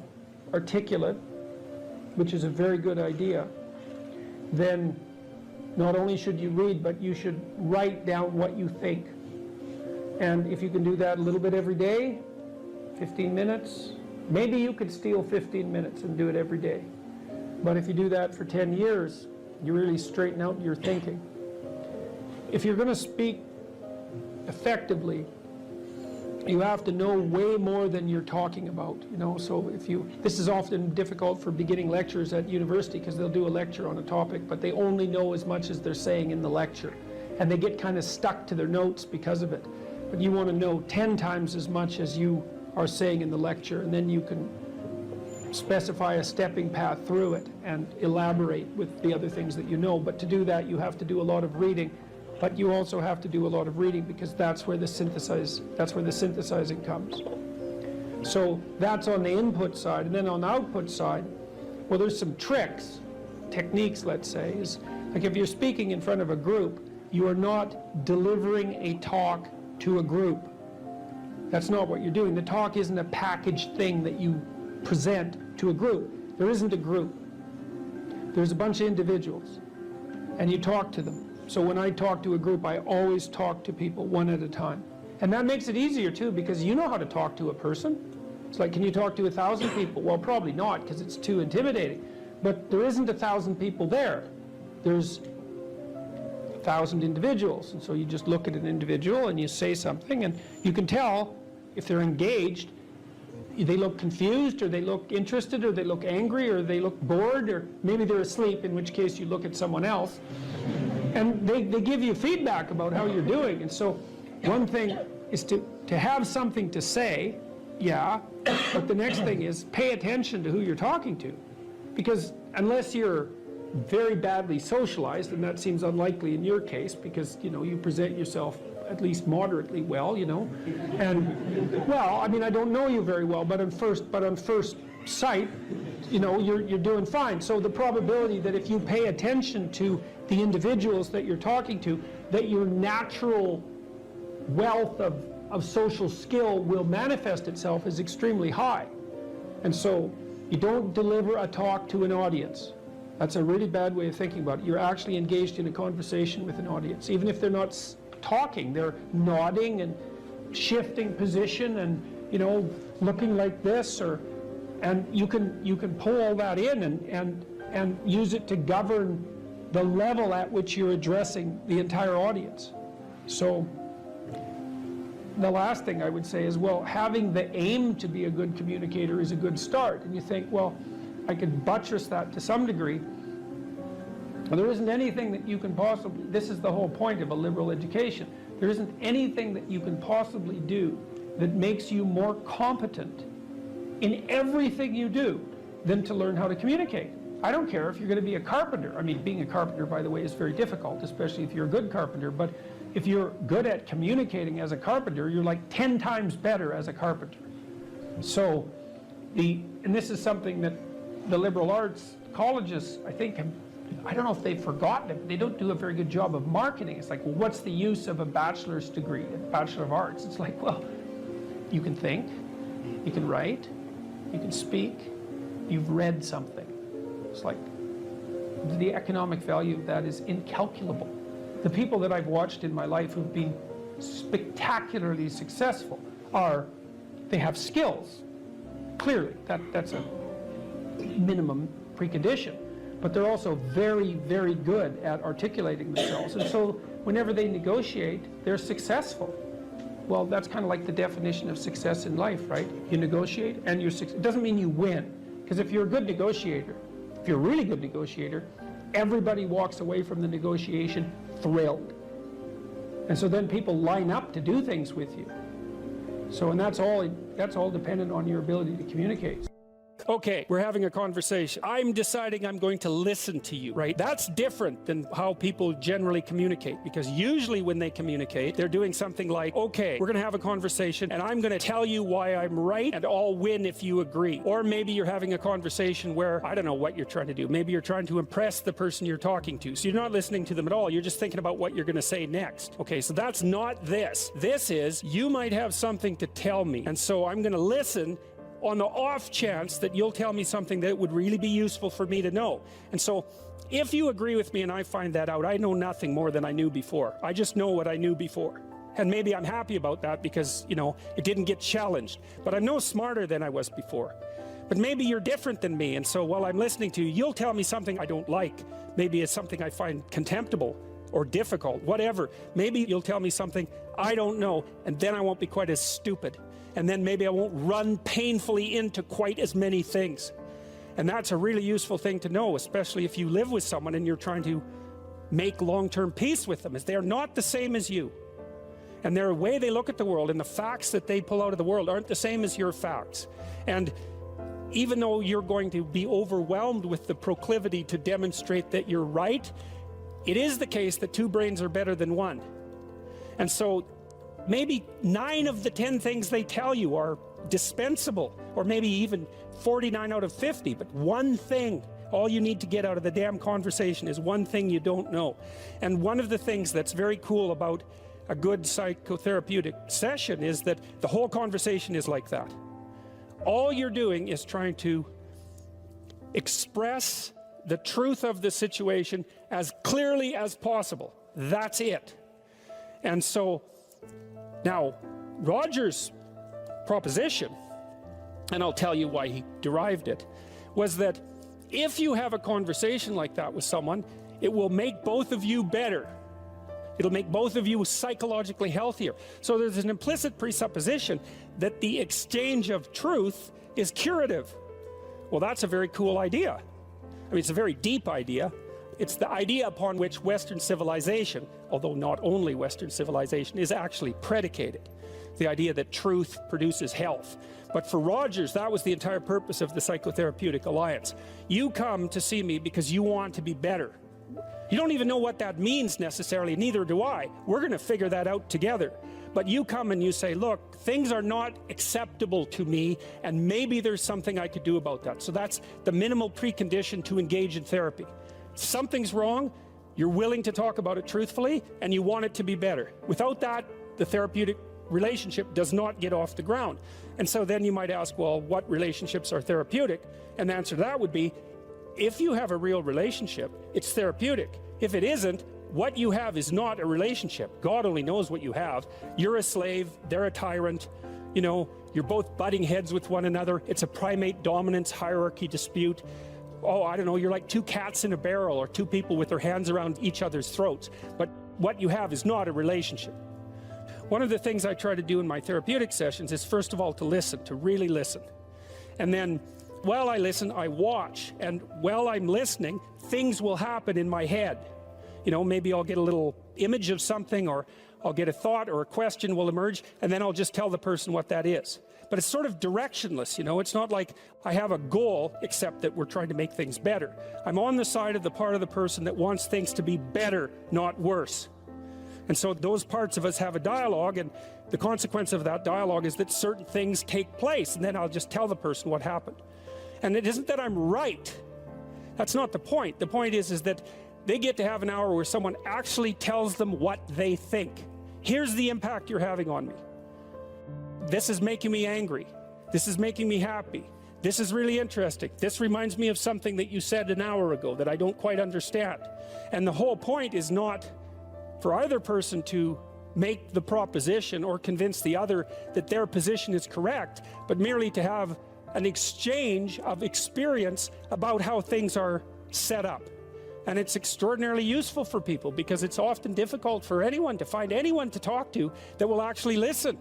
articulate, which is a very good idea, then not only should you read, but you should write down what you think. And if you can do that a little bit every day, 15 minutes, maybe you could steal 15 minutes and do it every day. But if you do that for 10 years, you really straighten out your thinking. If you're going to speak effectively, you have to know way more than you're talking about, so this is often difficult for beginning lecturers at university, because they'll do a lecture on a topic, but they only know as much as they're saying in the lecture, and they get kind of stuck to their notes because of it. But you want to know 10 times as much as you are saying in the lecture, and then you can specify a stepping path through it and elaborate with the other things that you know. But to do that, you have to do a lot of reading. But you also have to do a lot of reading, because that's where the synthesizing comes. So that's on the input side. And then on the output side, well, there's some techniques, let's say, is like if you're speaking in front of a group, you are not delivering a talk to a group. That's not what you're doing. The talk isn't a packaged thing that you present to a group. There isn't a group. There's a bunch of individuals, and you talk to them. So when I talk to a group, I always talk to people one at a time. And that makes it easier too, because you know how to talk to a person. It's like, can you talk to 1,000 people? Well, probably not, because it's too intimidating. But there isn't 1,000 people there. There's 1,000 individuals. And so you just look at an individual and you say something, and you can tell if they're engaged. They look confused, or they look interested, or they look angry, or they look bored, or maybe they're asleep, in which case you look at someone else. And they give you feedback about how you're doing. And so one thing is to have something to say, yeah, but the next thing is pay attention to who you're talking to. Because unless you're very badly socialized, and that seems unlikely in your case, because you present yourself at least moderately well, and well, I mean, I don't know you very well, but on first sight, you're doing fine. So the probability that if you pay attention to the individuals that you're talking to, that your natural wealth of social skill will manifest itself is extremely high. And so you don't deliver a talk to an audience. That's a really bad way of thinking about it. You're actually engaged in a conversation with an audience. Even if they're not talking, they're nodding and shifting position and looking like this, and you can pull all that in and use it to govern the level at which you're addressing the entire audience. So the last thing I would say is, well, having the aim to be a good communicator is a good start. And you think, well, I could buttress that to some degree. Well, there isn't anything that you can possibly, this is the whole point of a liberal education, there isn't anything that you can possibly do that makes you more competent in everything you do than to learn how to communicate. I don't care if you're going to be a carpenter. I mean, being a carpenter, by the way, is very difficult, especially if you're a good carpenter. But if you're good at communicating as a carpenter, you're like 10 times better as a carpenter. So, and this is something that the liberal arts colleges, I think, I don't know if they've forgotten it, but they don't do a very good job of marketing. It's like, well, what's the use of a bachelor's degree, a Bachelor of Arts? It's like, well, you can think, you can write, you can speak, you've read something. It's like, the economic value of that is incalculable. The people that I've watched in my life who've been spectacularly successful they have skills. Clearly, that's a minimum precondition. But they're also very, very good at articulating themselves. And so whenever they negotiate, they're successful. Well, that's kind of like the definition of success in life, right? You negotiate and it doesn't mean you win. Because if you're a good negotiator, if you're a really good negotiator, everybody walks away from the negotiation thrilled. And so then people line up to do things with you. So, and that's all dependent on your ability to communicate. Okay, we're having a conversation. I'm deciding I'm going to listen to you, right? That's different than how people generally communicate, because usually when they communicate, they're doing something like, okay, we're going to have a conversation and I'm going to tell you why I'm right and I'll win if you agree. Or maybe you're having a conversation where, I don't know what you're trying to do. Maybe you're trying to impress the person you're talking to. So you're not listening to them at all. You're just thinking about what you're going to say next. Okay, so that's not this. This is, you might have something to tell me. And so I'm going to listen on the off chance that you'll tell me something that would really be useful for me to know. And so if you agree with me and I find that out, I know nothing more than I knew before. I just know what I knew before. And maybe I'm happy about that because, you know, it didn't get challenged. But I'm no smarter than I was before. But maybe you're different than me, and so while I'm listening to you, you'll tell me something I don't like. Maybe it's something I find contemptible or difficult, whatever. Maybe you'll tell me something I don't know, and then I won't be quite as stupid. And then maybe I won't run painfully into quite as many things. And that's a really useful thing to know, especially if you live with someone and you're trying to make long-term peace with them, is they're not the same as you. And their way they look at the world and the facts that they pull out of the world aren't the same as your facts. And even though you're going to be overwhelmed with the proclivity to demonstrate that you're right, it is the case that two brains are better than one. And so maybe 9 of the 10 things they tell you are dispensable, or maybe even 49 out of 50, but one thing, all you need to get out of the damn conversation is one thing you don't know. And one of the things that's very cool about a good psychotherapeutic session is that the whole conversation is like that. All you're doing is trying to express the truth of the situation as clearly as possible. That's it. And so now, Roger's proposition, and I'll tell you why he derived it, was that if you have a conversation like that with someone, it will make both of you better. It'll make both of you psychologically healthier. So there's an implicit presupposition that the exchange of truth is curative. Well, that's a very cool idea. I mean, it's a very deep idea. It's the idea upon which Western civilization, although not only Western civilization, is actually predicated. The idea that truth produces health. But for Rogers, that was the entire purpose of the Psychotherapeutic Alliance. You come to see me because you want to be better. You don't even know what that means necessarily, neither do I. We're going to figure that out together. But you come and you say, look, things are not acceptable to me, and maybe there's something I could do about that. So that's the minimal precondition to engage in therapy. Something's wrong, you're willing to talk about it truthfully, and you want it to be better. Without that, the therapeutic relationship does not get off the ground. And so then you might ask, well, what relationships are therapeutic? And the answer to that would be, if you have a real relationship, it's therapeutic. If it isn't, what you have is not a relationship. God only knows what you have. You're a slave, they're a tyrant, you know, you're both butting heads with one another. It's a primate dominance hierarchy dispute. Oh, I don't know, you're like 2 cats in a barrel, or 2 people with their hands around each other's throats. But what you have is not a relationship. One of the things I try to do in my therapeutic sessions is, first of all, to listen, to really listen. And then, while I listen, I watch. And while I'm listening, things will happen in my head. You know, maybe I'll get a little image of something, or I'll get a thought or a question will emerge, and then I'll just tell the person what that is. but it's sort of directionless, you know. It's not like I have a goal, except that we're trying to make things better. I'm on the side of the part of the person that wants things to be better, not worse. And so those parts of us have a dialogue, and the consequence of that dialogue is that certain things take place, and then I'll just tell the person what happened. And it isn't that I'm right. That's not the point. The point is that they get to have an hour where someone actually tells them what they think. Here's the impact you're having on me. This is making me angry. This is making me happy. This is really interesting. This reminds me of something that you said an hour ago that I don't quite understand. And the whole point is not for either person to make the proposition or convince the other that their position is correct, but merely to have an exchange of experience about how things are set up. And it's extraordinarily useful for people, because it's often difficult for anyone to find anyone to talk to that will actually listen.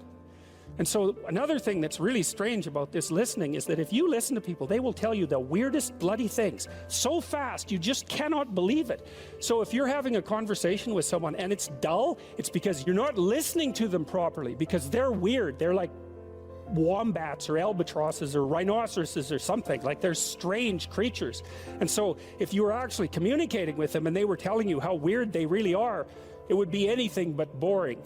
And so another thing that's really strange about this listening is that if you listen to people, they will tell you the weirdest bloody things so fast you just cannot believe it. So if you're having a conversation with someone and it's dull, it's because you're not listening to them properly, because they're weird. They're like wombats or albatrosses or rhinoceroses or something. Like, they're strange creatures. And so if you were actually communicating with them and they were telling you how weird they really are, it would be anything but boring.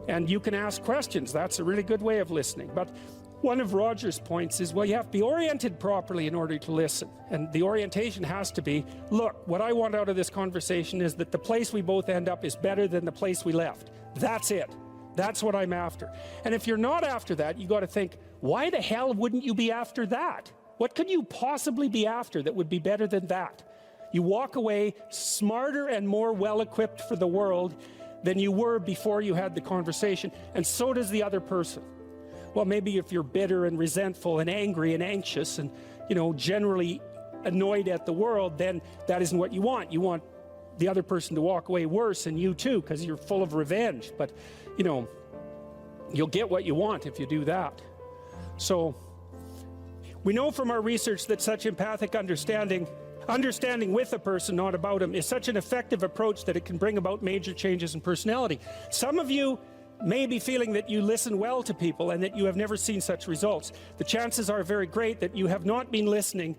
And you can ask questions. That's a really good way of listening. But one of Roger's points is, well, you have to be oriented properly in order to listen. And the orientation has to be, look, what I want out of this conversation is that the place we both end up is better than the place we left. That's it. That's what I'm after. And if you're not after that, you got to think, why the hell wouldn't you be after that? What could you possibly be after that would be better than that? You walk away smarter and more well-equipped for the world than you were before you had the conversation, and so does the other person. Well, maybe if you're bitter and resentful and angry and anxious and, you know, generally annoyed at the world, then that isn't what you want. You want the other person to walk away worse, and you too, because you're full of revenge. But, you know, you'll get what you want if you do that. So we know from our research that such empathic understanding with a person, not about him, is such an effective approach that it can bring about major changes in personality. Some of you may be feeling that you listen well to people and that you have never seen such results. The chances are very great that you have not been listening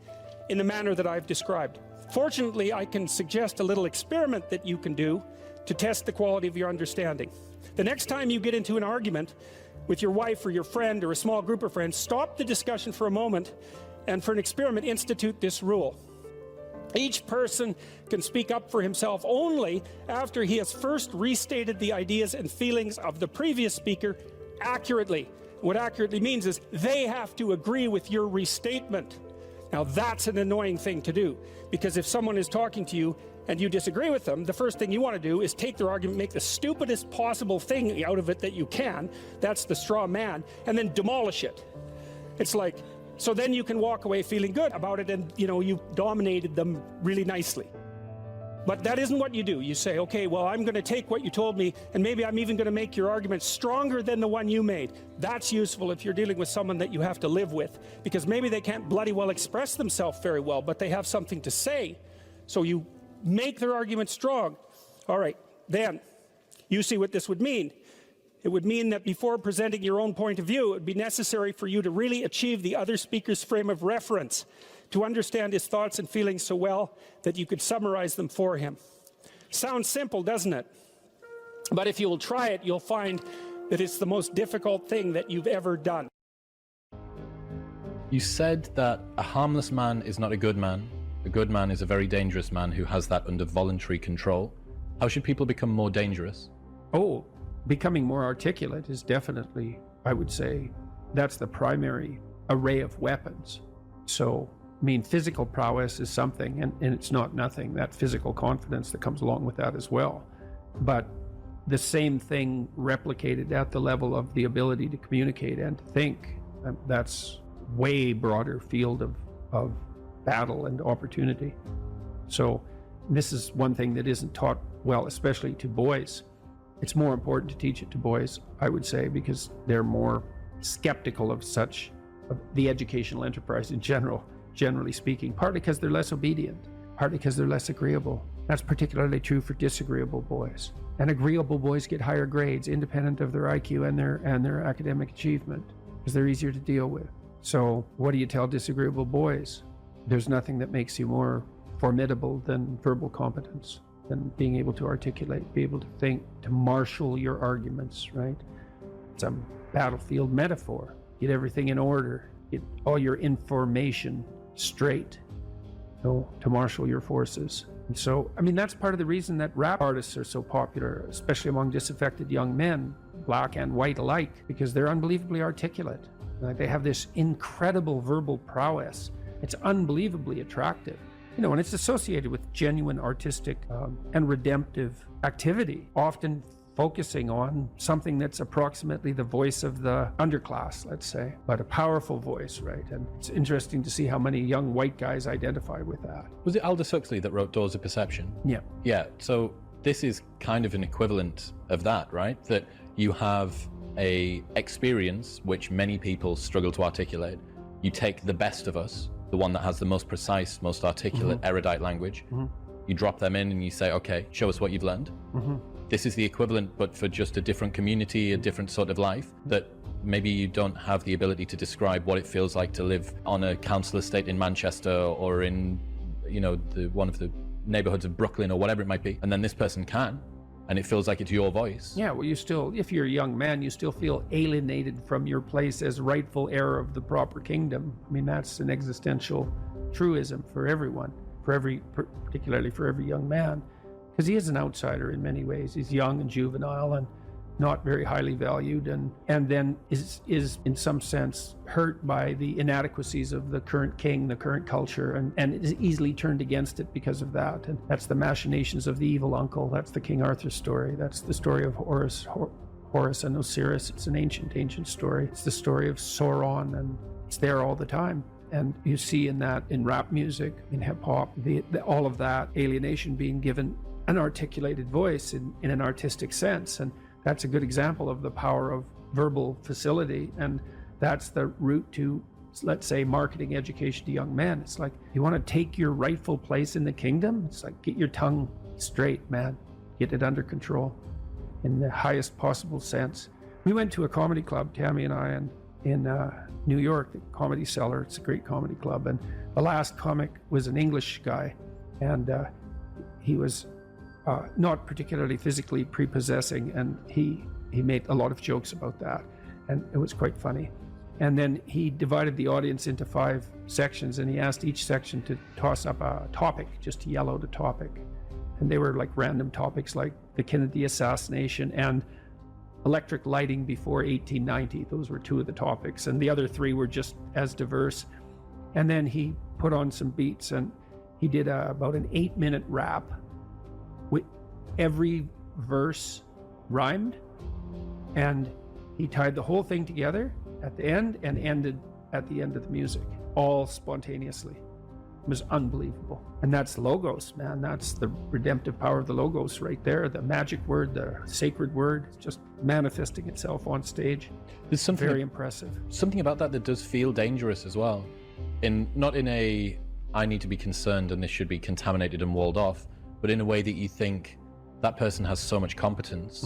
in the manner that I've described. Fortunately, I can suggest a little experiment that you can do to test the quality of your understanding. The next time you get into an argument with your wife or your friend or a small group of friends, stop the discussion for a moment and, for an experiment, institute this rule. Each person can speak up for himself only after he has first restated the ideas and feelings of the previous speaker accurately. What accurately means is they have to agree with your restatement. Now, that's an annoying thing to do, because if someone is talking to you and you disagree with them, the first thing you want to do is take their argument, make the stupidest possible thing out of it that you can. That's the straw man, and then demolish it. It's like, so then you can walk away feeling good about it, and, you know, you dominated them really nicely. But that isn't what you do. You say, okay, well, I'm going to take what you told me, and maybe I'm even going to make your argument stronger than the one you made. That's useful if you're dealing with someone that you have to live with, because maybe they can't bloody well express themselves very well, but they have something to say. So you make their argument strong. All right, then you see what this would mean. It would mean that before presenting your own point of view, it would be necessary for you to really achieve the other speaker's frame of reference, to understand his thoughts and feelings so well that you could summarize them for him. Sounds simple, doesn't it? But if you'll try it, you'll find that it's the most difficult thing that you've ever done. You said that a harmless man is not a good man. A good man is a very dangerous man who has that under voluntary control. How should people become more dangerous? Oh, becoming more articulate is definitely, I would say, that's the primary array of weapons. So, I mean, physical prowess is something, and it's not nothing, that physical confidence that comes along with that as well. But the same thing replicated at the level of the ability to communicate and to think, that's way broader field of battle and opportunity. So this is one thing that isn't taught well, especially to boys. It's more important to teach it to boys, I would say, because they're more skeptical of the educational enterprise in general, generally speaking, partly because they're less obedient, partly because they're less agreeable. That's particularly true for disagreeable boys. And agreeable boys get higher grades independent of their IQ and their academic achievement. because they're easier to deal with. So what do you tell disagreeable boys? There's nothing that makes you more formidable than verbal competence, than being able to articulate, be able to think, to marshal your arguments, right? It's a battlefield metaphor. Get everything in order, get all your information straight, to marshal your forces. And so, I mean, that's part of the reason that rap artists are so popular, especially among disaffected young men, black and white alike, because they're unbelievably articulate. Like, they have this incredible verbal prowess. It's unbelievably attractive. And it's associated with genuine artistic and redemptive activity, often focusing on something that's approximately the voice of the underclass, let's say, but a powerful voice, right? And it's interesting to see how many young white guys identify with that. Was it Aldous Huxley that wrote Doors of Perception? Yeah. Yeah, so this is kind of an equivalent of that, right? That you have a experience which many people struggle to articulate. You take the best of us, the one that has the most precise, most articulate, erudite language. You drop them in and you say, okay, show us what you've learned. This is the equivalent, but for just a different community, a different sort of life, that maybe you don't have the ability to describe what it feels like to live on a council estate in Manchester or in, one of the neighborhoods of Brooklyn or whatever it might be. And then this person can, and it feels like it's your voice. Yeah, well, you still, if you're a young man, you still feel alienated from your place as rightful heir of the proper kingdom. I mean, that's an existential truism for everyone, particularly for every young man. Because he is an outsider in many ways. He's young and juvenile and not very highly valued, and then is in some sense hurt by the inadequacies of the current king, the current culture, and is easily turned against it because of that. And that's the machinations of the evil uncle. That's the King Arthur story. That's the story of Horus and Osiris. It's an ancient story. It's the story of Sauron, and it's there all the time. And you see in rap music, in hip hop, all of that alienation being given an articulated voice in an artistic sense. And that's a good example of the power of verbal facility. And that's the route to, let's say, marketing education to young men. It's like, you want to take your rightful place in the kingdom? It's like, get your tongue straight, man. Get it under control in the highest possible sense. We went to a comedy club, Tammy and I, in New York, the Comedy Cellar. It's a great comedy club. And the last comic was an English guy. And he was not particularly physically prepossessing, and he made a lot of jokes about that, and it was quite funny. And then he divided the audience into 5 sections, and he asked each section to toss up a topic, just to yell out a topic. And they were like random topics like the Kennedy assassination and electric lighting before 1890. Those were 2 of the topics, and the other 3 were just as diverse. And then he put on some beats, and he did about an 8-minute rap. Every verse rhymed, and he tied the whole thing together at the end and ended at the end of the music, all spontaneously. It was unbelievable. And that's logos, man. That's the redemptive power of the logos right there. The magic word, the sacred word, just manifesting itself on stage. There's something very impressive. Something about that does feel dangerous as well. Not in a, I need to be concerned and this should be contaminated and walled off, but in a way that you think, that person has so much competence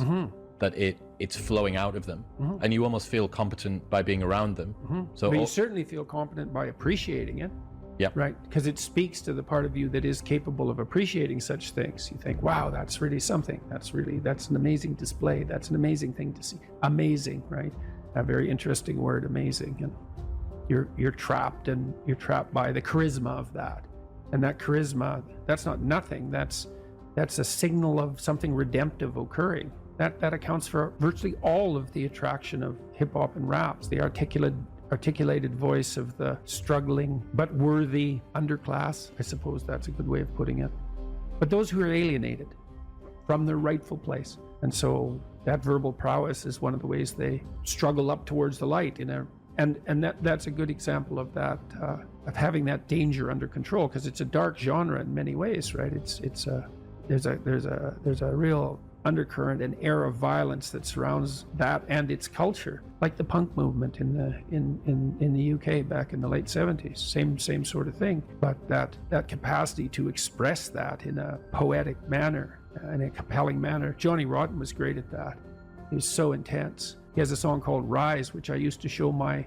that it's flowing out of them, and you almost feel competent by being around them. But you certainly feel competent by appreciating it. Yep. Right, because it speaks to the part of you that is capable of appreciating such things. You think, wow, that's really something. That's an amazing display. That's an amazing thing to see. Amazing, right? A very interesting word, amazing. And you're trapped by the charisma of that. And that charisma, that's not nothing. That's a signal of something redemptive occurring. That accounts for virtually all of the attraction of hip hop and raps. The articulated voice of the struggling but worthy underclass. I suppose that's a good way of putting it. But those who are alienated from their rightful place. And so that verbal prowess is one of the ways they struggle up towards the light and that's a good example of that, of having that danger under control, because it's a dark genre in many ways, right? There's a real undercurrent and air of violence that surrounds that and its culture, like the punk movement in the UK back in the late 70s. Same sort of thing, but that capacity to express that in a poetic manner, in a compelling manner. Johnny Rotten was great at that. He was so intense. He has a song called Rise, which I used to show my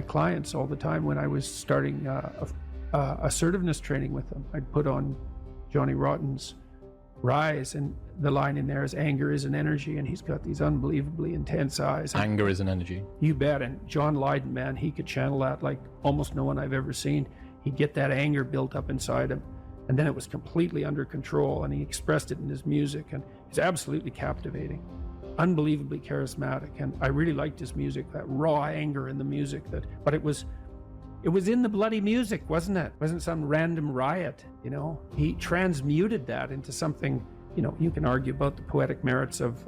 clients all the time when I was starting assertiveness training with them. I'd put on Johnny Rotten's Rise, and the line in there is anger is an energy, and he's got these unbelievably intense eyes. Anger is an energy. You bet. And John Lydon, man, he could channel that like almost no one I've ever seen. He'd get that anger built up inside him, and then it was completely under control, and he expressed it in his music, and it's absolutely captivating, unbelievably charismatic. And I really liked his music, that raw anger in the music. But it was in the bloody music, wasn't it? It wasn't some random riot, you know? He transmuted that into something, you know, you can argue about the poetic merits of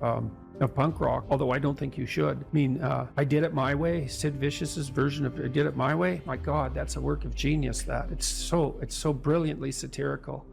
punk rock, although I don't think you should. I mean, I Did It My Way, Sid Vicious's version of I Did It My Way. My God, that's a work of genius, that. It's so brilliantly satirical.